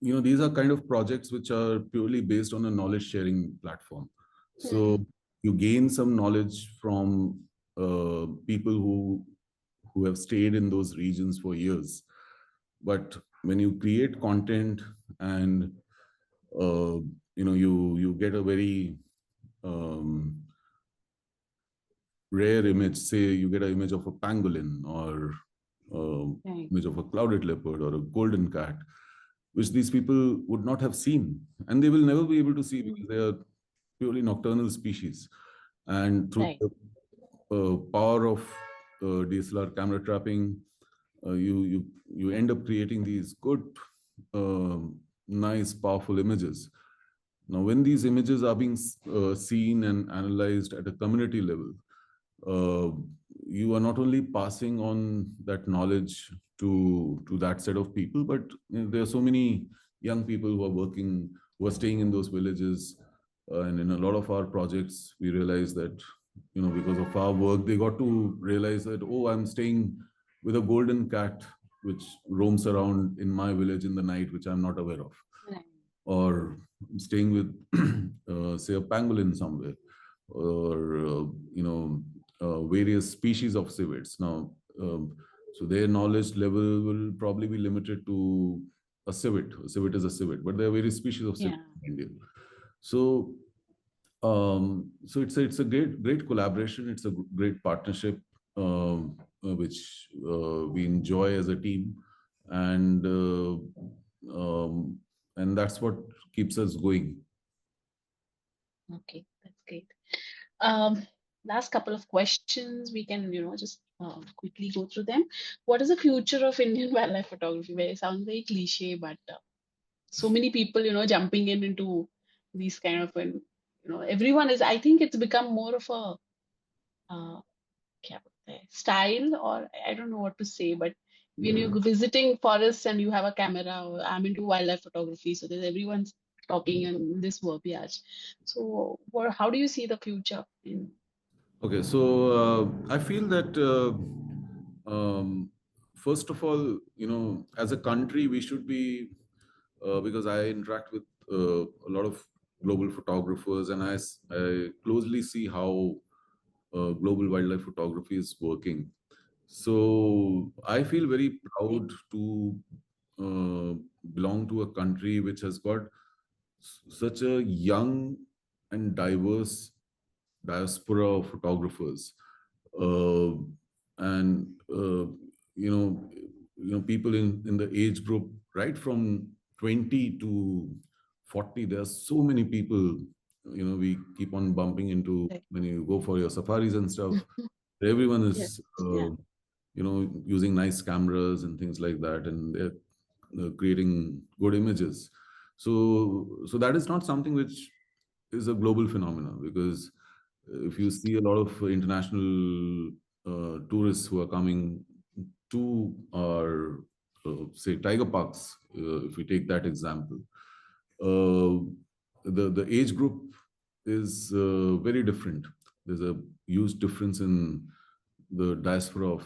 Speaker 4: these are kind of projects which are purely based on a knowledge sharing platform. So
Speaker 5: Mm.
Speaker 4: you gain some knowledge from people who have stayed in those regions for years. But when you create content and uh, you get a very um, rare image, say you get an image of a pangolin, or
Speaker 5: Right.
Speaker 4: image of a clouded leopard or a golden cat, which these people would not have seen, and they will never be able to see
Speaker 5: Mm.
Speaker 4: because they are purely nocturnal species. And through
Speaker 5: Right.
Speaker 4: the power of DSLR camera trapping, you end up creating these good, nice, powerful images. Now, when these images are being seen and analyzed at a community level, uh, you are not only passing on that knowledge to that set of people, but there are so many young people who are working, who are staying in those villages. And in a lot of our projects, we realize that, because of our work, they got to realize that, oh, I'm staying with a golden cat which roams around in my village in the night, which I'm not aware of.
Speaker 5: Right.
Speaker 4: Or staying with, say, a pangolin somewhere, or various species of civets. Now, so their knowledge level will probably be limited to a civet. A civet is a civet, but there are various species of civet
Speaker 5: Yeah.
Speaker 4: in India. So, it's a great collaboration. It's a great partnership, which we enjoy as a team, and um, and that's what keeps us going.
Speaker 5: Okay, that's great. Um, Last couple of questions, we can, just quickly go through them. What is the future of Indian wildlife photography? Well, it sounds very cliche, but so many people, jumping into these kind of, and everyone is. I think it's become more of a uh, क्या बोलते हैं, style, or I don't know what to say, but when you're visiting forests and you have a camera, or I'm into wildlife photography, so there's everyone's talking in this verbiage. So, how do you see the future in?
Speaker 4: Okay, so I feel that first of all, as a country, we should be, because I interact with a lot of global photographers, and I closely see how global wildlife photography is working. So I feel very proud to uh, belong to a country which has got such a young and diverse diaspora of photographers, uh, and people in the age group right from 20 to 40. There are so many people, we keep on bumping into
Speaker 5: Like,
Speaker 4: when you go for your safaris and stuff. Everyone
Speaker 5: yes,
Speaker 4: is
Speaker 5: yeah,
Speaker 4: using nice cameras and things like that, and they're creating good images. So that is not something which is a global phenomenon, because if you see a lot of international tourists who are coming to our, say, tiger parks, if we take that example, uh, the age group is very different. There's a huge difference in the diaspora of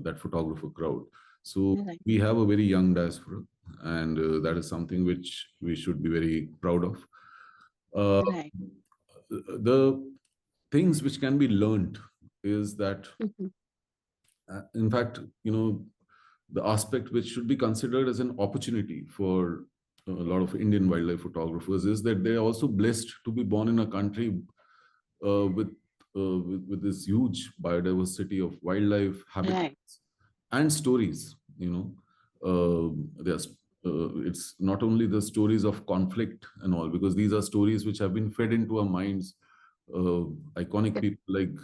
Speaker 4: that photographer crowd. So
Speaker 5: right,
Speaker 4: we have a very young diaspora, and that is something which we should be very proud of. Uh,
Speaker 5: right,
Speaker 4: the things which can be learned is that,
Speaker 5: mhm,
Speaker 4: in fact, the aspect which should be considered as an opportunity for a lot of Indian wildlife photographers is that they are also blessed to be born in a country with this huge biodiversity of wildlife
Speaker 5: right,
Speaker 4: habitats and stories. There's it's not only the stories of conflict and all, because these are stories which have been fed into our minds. uh, Iconic people like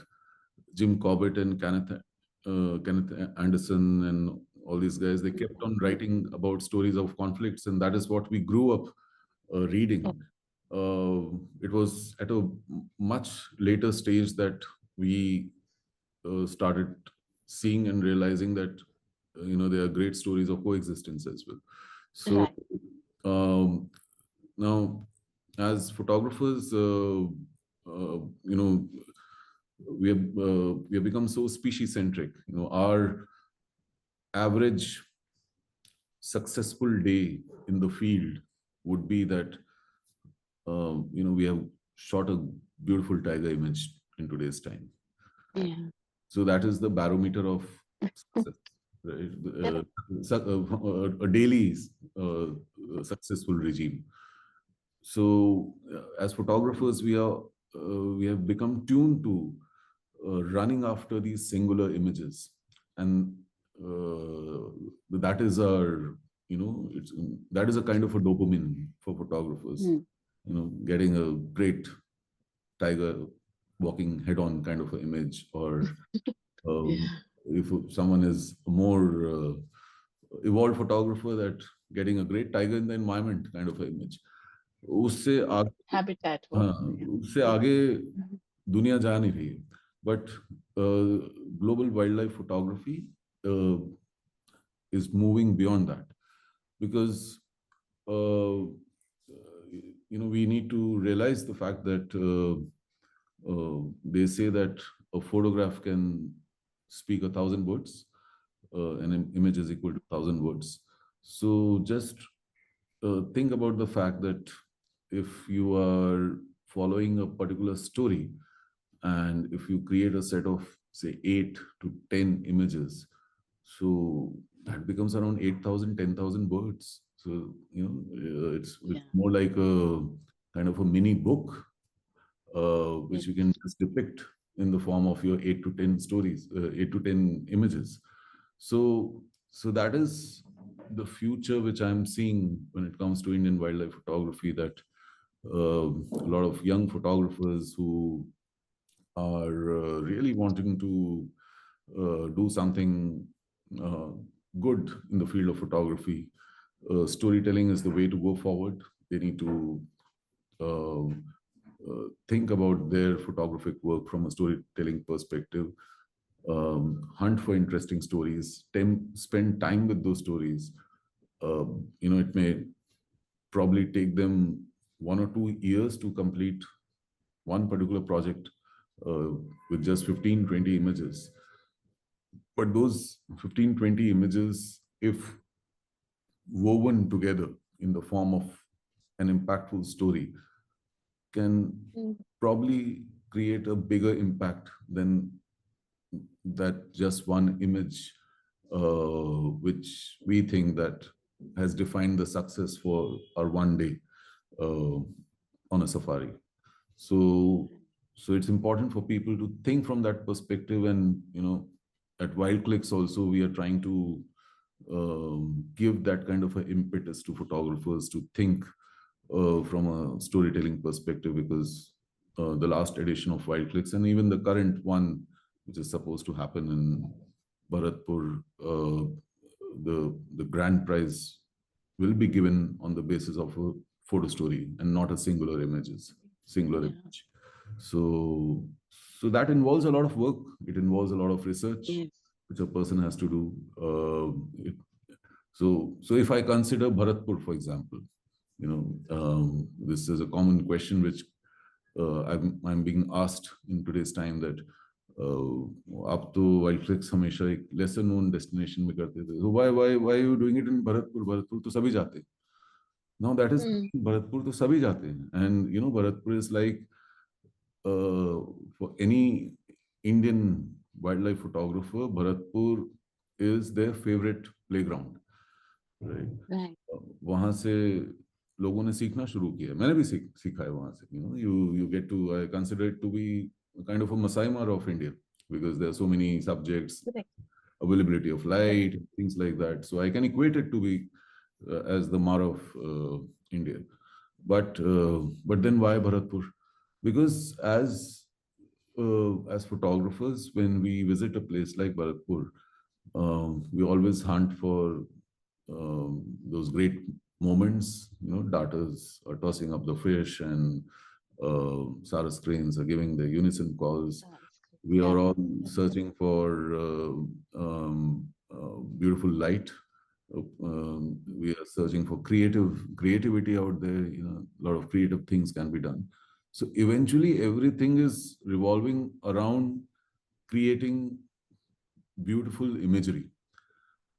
Speaker 4: Jim Corbett and Kenneth Anderson and all these guys, they kept on writing about stories of conflicts, and that is what we grew up reading. It was at a much later stage that we started seeing and realizing that there are great stories of coexistence as well. So
Speaker 5: right,
Speaker 4: um, now, as photographers, you know, we have become so species centric. Our average successful day in the field would be that we have shot a beautiful tiger image in today's time.
Speaker 5: yeah,
Speaker 4: So that is the barometer of success, right?
Speaker 5: correct,
Speaker 4: A daily successful regime. So as photographers, we have become tuned to running after these singular images, and that is our, that is a kind of a dopamine for photographers.
Speaker 5: mm,
Speaker 4: Getting a great tiger walking head on kind of an image, or
Speaker 5: yeah,
Speaker 4: if someone is a more evolved photographer, that getting a great tiger in the environment kind of an image. उससे आगे,
Speaker 5: habitat work,
Speaker 4: हाँ,
Speaker 5: yeah,
Speaker 4: उससे आगे
Speaker 5: mhm,
Speaker 4: दुनिया जा नहीं रही है. But global wildlife photography uh, is moving beyond that, because we need to realize the fact that they say that a photograph can speak 1,000 words, and an image is equal to 1,000 words. So just think about the fact that if you are following a particular story, and if you create a set of say 8 to 10 images, so that becomes around 8,000, 10,000 words. So it's
Speaker 5: Yeah.
Speaker 4: more like a kind of a mini book, which
Speaker 5: Yes.
Speaker 4: you can just depict in the form of your 8 to 10 stories, 8 to 10 images. So that is the future which I'm seeing when it comes to Indian wildlife photography, that a lot of young photographers who are really wanting to do something uh, good in the field of photography. Storytelling is the way to go forward. They need to think about their photographic work from a storytelling perspective, hunt for interesting stories, spend time with those stories. It may probably take them 1 or 2 years to complete one particular project uh, with just 15, 20 images. But those 15, 20 images, if woven together in the form of an impactful story, can
Speaker 5: Mm.
Speaker 4: probably create a bigger impact than that just one image, which we think that has defined the success for our one day uh, on a safari. So, so it's important for people to think from that perspective. And at Wild Clicks also, we are trying to give that kind of an impetus to photographers to think from a storytelling perspective, because the last edition of Wild Clicks and even the current one, which is supposed to happen in Bharatpur, the grand prize will be given on the basis of a photo story and not a singular
Speaker 5: Yeah.
Speaker 4: image. So, so that involves a lot of work. It involves a lot of research,
Speaker 5: Yes.
Speaker 4: which a person has to do. So if I consider Bharatpur, for example, this is a common question which I'm being asked in today's time, that आप तो wild flex हमेशा एक lesser known destination में करते थे, so why you doing it in Bharatpur? Bharatpur तो सभी जाते हैं. Now that is,
Speaker 5: Mm.
Speaker 4: Bharatpur तो सभी जाते हैं, and Bharatpur is like for any Indian wildlife photographer, Bharatpur is their favorite playground, right?
Speaker 5: Right.
Speaker 4: वहां से लोगों ने सीखना शुरू किया. मैंने भी सीखा है वहां से. You get to, I consider it to be kind of a Masai Mara of India, because there are so many subjects,
Speaker 5: Correct.
Speaker 4: availability of
Speaker 5: Correct.
Speaker 4: light, things like that. So I can equate it to be as the Mara of India. But then why Bharatpur? Because as photographers, when we visit a place like Bharatpur, we always hunt for those great moments. Darters are tossing up the fish, and Saras cranes are giving the unison calls.
Speaker 5: That's good.
Speaker 4: We are
Speaker 5: Yeah.
Speaker 4: all
Speaker 5: That's
Speaker 4: searching for beautiful light. We are searching for creativity out there. A lot of creative things can be done. So eventually, everything is revolving around creating beautiful imagery.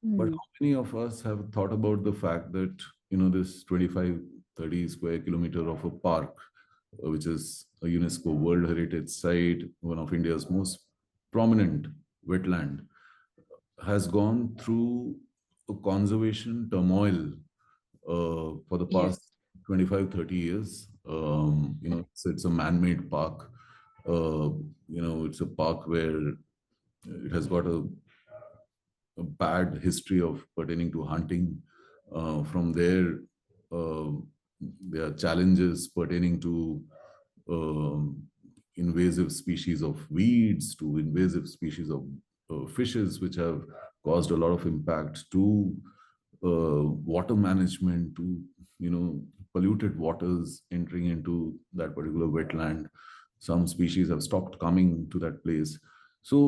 Speaker 4: But
Speaker 5: Mm.
Speaker 4: how many of us have thought about the fact that, this 25, 30 square kilometer of a park, which is a UNESCO World Heritage Site, one of India's most prominent wetland, has gone through a conservation turmoil for the
Speaker 5: Yes.
Speaker 4: past 25, 30 years. It's a man-made park. It's a park where it has got a bad history of pertaining to hunting. From there, uh, there are challenges pertaining to um, invasive species of weeds, to invasive species of fishes, which have caused a lot of impact to water management, to polluted waters entering into that particular wetland. Some species have stopped coming to that place. So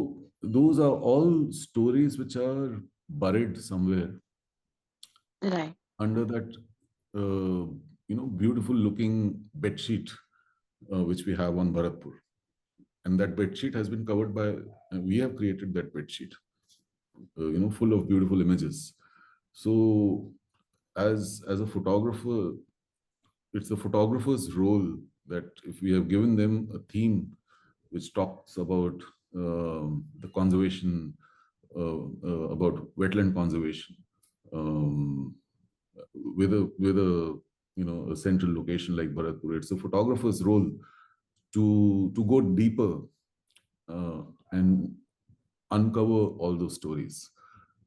Speaker 4: those are all stories which are buried somewhere
Speaker 5: Right.
Speaker 4: under that beautiful looking bed sheet which we have on Bharatpur. And that bed sheet has been covered by, we have created that bed sheet, full of beautiful images. So as a photographer, it's the photographer's role that if we have given them a theme which talks about the conservation, about wetland conservation, um, with a a central location like Bharatpur. It's the photographer's role to go deeper and uncover all those stories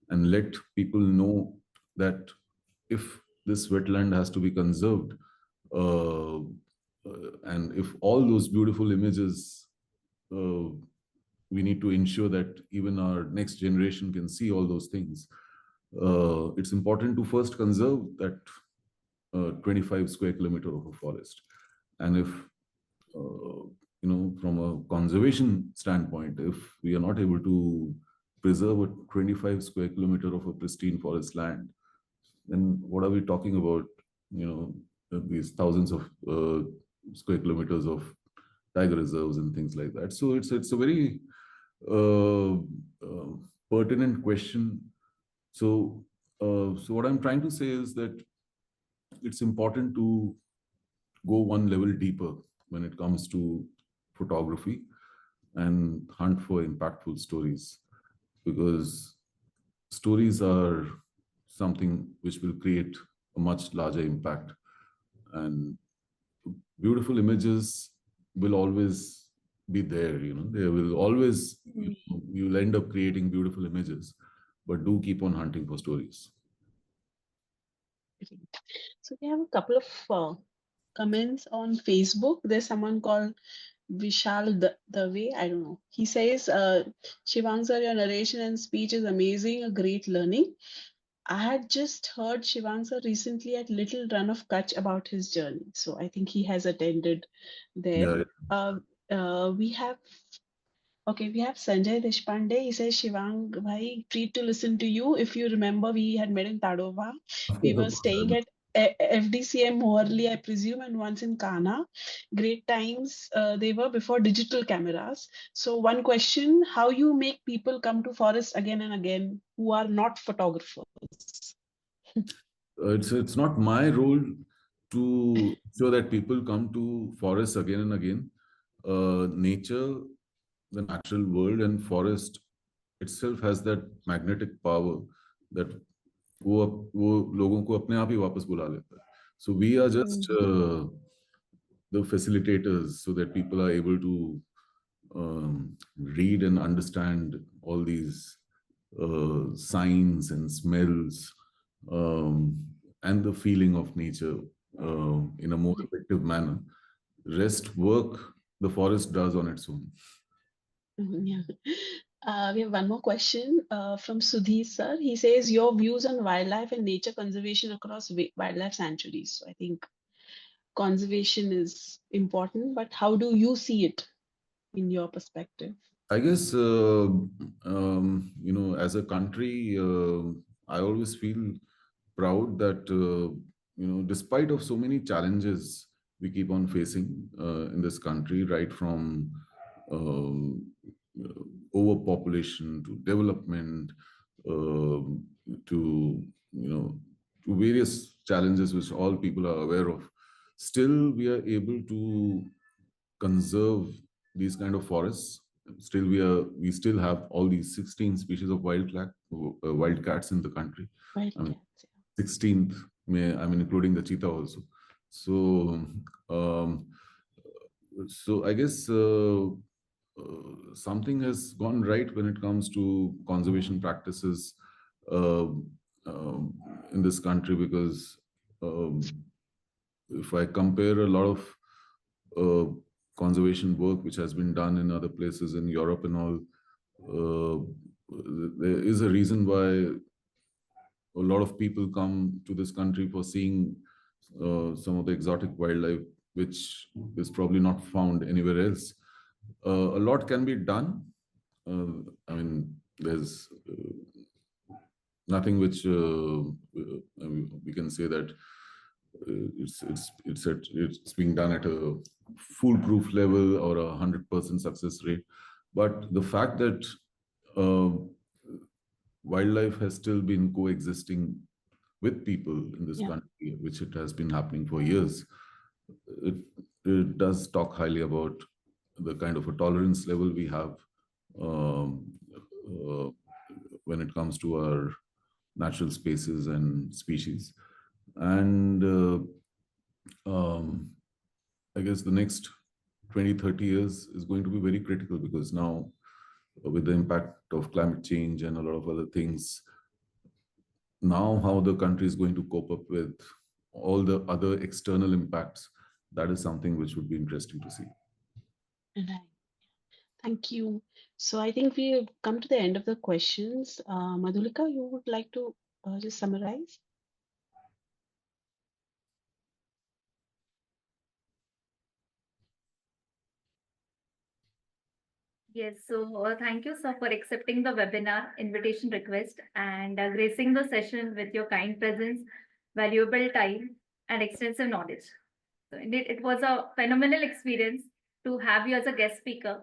Speaker 4: and let people know that if this wetland has to be conserved, and if all those beautiful images, we need to ensure that even our next generation can see all those things. It's important to first conserve that 25 square kilometer of a forest. And if, from a conservation standpoint, if we are not able to preserve a 25 square kilometer of a pristine forest land, then what are we talking about? These thousands of square kilometers of tiger reserves and things like that. So it's a very pertinent question. So what I'm trying to say is that it's important to go one level deeper when it comes to photography and hunt for impactful stories, because stories are something which will create a much larger impact, and beautiful images will always be there. There will always, you'll end up creating beautiful images, but do keep on hunting for stories.
Speaker 5: So we have a couple of comments on Facebook. There's someone called Vishal Dave. I don't know. He says, Shivang sir, your narration and speech is amazing, a great learning. I had just heard Shivang sir recently at Little Run of Kutch about his journey. So I think he has attended there. We have Sanjay Deshpande. He says, Shivang bhai, treat to listen to you. If you remember, we had met in Tadova. We were staying at FDCM Moorli, I presume, and once in Kana. Great times they were before digital cameras. So one question, how you make people come to forest again and again who are not photographers?
Speaker 4: It's not my role to ensure that people come to forests again and again. Nature, the natural world, and forest itself has that magnetic power that वो लोगों को अपने आप ही वापस बुला लेता है. So we are just the facilitators so that people are able to read and understand all these signs and smells, and the feeling of nature in a more effective manner. Rest work the forest does on its own.
Speaker 5: Yeah. We have one more question from Sudhi sir. He says, your views on wildlife and nature conservation across wildlife sanctuaries. So I think conservation is important, but how do you see it in your perspective?
Speaker 4: I guess, as a country, I always feel proud that, despite of so many challenges we keep on facing in this country, right from overpopulation to development, to various challenges which all people are aware of, still we are able to conserve these kind of forests. Still we still have all these 16 species of wild cats in the country.
Speaker 5: Wild
Speaker 4: I mean,
Speaker 5: cats,
Speaker 4: 16th, including the cheetah also. So I guess something has gone right when it comes to conservation practices in this country, because if I compare a lot of conservation work which has been done in other places in Europe and all, there is a reason why a lot of people come to this country for seeing some of the exotic wildlife which is probably not found anywhere else. A lot can be done. There's nothing which we can say that it's being done at a foolproof level or 100% success rate. But the fact that wildlife has still been coexisting with people in this
Speaker 5: Yeah.
Speaker 4: country, which it has been happening for years, it, it does talk highly about the kind of a tolerance level we have um, uh, when it comes to our natural spaces and species. And I guess the next 20, 30 years is going to be very critical, because now, with the impact of climate change and a lot of other things, now how the country is going to cope up with all the other external impacts, that is something which would be interesting to see.
Speaker 5: Right. Thank you. So I think we have come to the end of the questions. Madhulika, you would like to just summarize?
Speaker 3: Yes, so thank you, sir, for accepting the webinar invitation request and gracing the session with your kind presence, valuable time, and extensive knowledge. So indeed, it was a phenomenal experience to have you as a guest speaker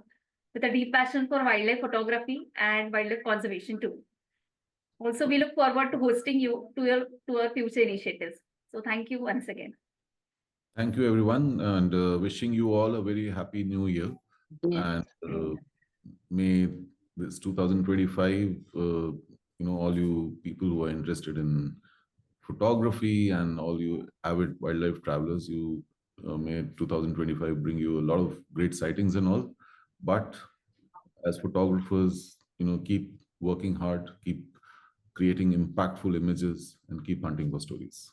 Speaker 3: with a deep passion for wildlife photography and wildlife conservation too. Also, we look forward to hosting you to our future initiatives. So thank you once again.
Speaker 4: Thank you, everyone, and wishing you all a very happy new year.
Speaker 5: Yes.
Speaker 4: And may this 2025, all you people who are interested in photography and all you avid wildlife travelers, may 2025 bring you a lot of great sightings and all. But as photographers, keep working hard, keep creating impactful images, and keep hunting for stories.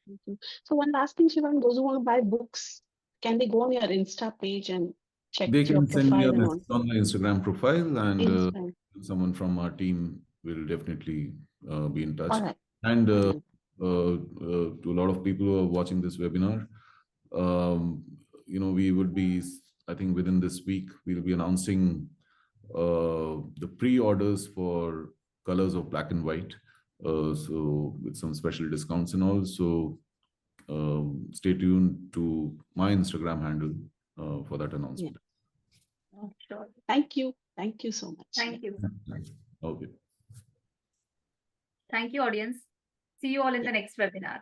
Speaker 5: Thank you. So one last thing, Shivang, those who want to buy books, can they go on your Insta page and check
Speaker 4: They
Speaker 5: your
Speaker 4: can send me
Speaker 5: profile
Speaker 4: a
Speaker 5: and
Speaker 4: message
Speaker 5: all?
Speaker 4: on my Instagram profile, and
Speaker 5: Insta.
Speaker 4: someone from our team will definitely be in touch.
Speaker 5: All right.
Speaker 4: And
Speaker 5: Brilliant.
Speaker 4: to a lot of people who are watching this webinar, we would be, I think within this week, we'll be announcing the pre-orders for colors of black and white. So with some special discounts and all. So stay tuned to my Instagram handle for that announcement.
Speaker 5: Oh, sure. Thank you. Thank you so much.
Speaker 3: Thank you.
Speaker 4: Okay.
Speaker 3: Thank you, audience. See you all in the next webinar.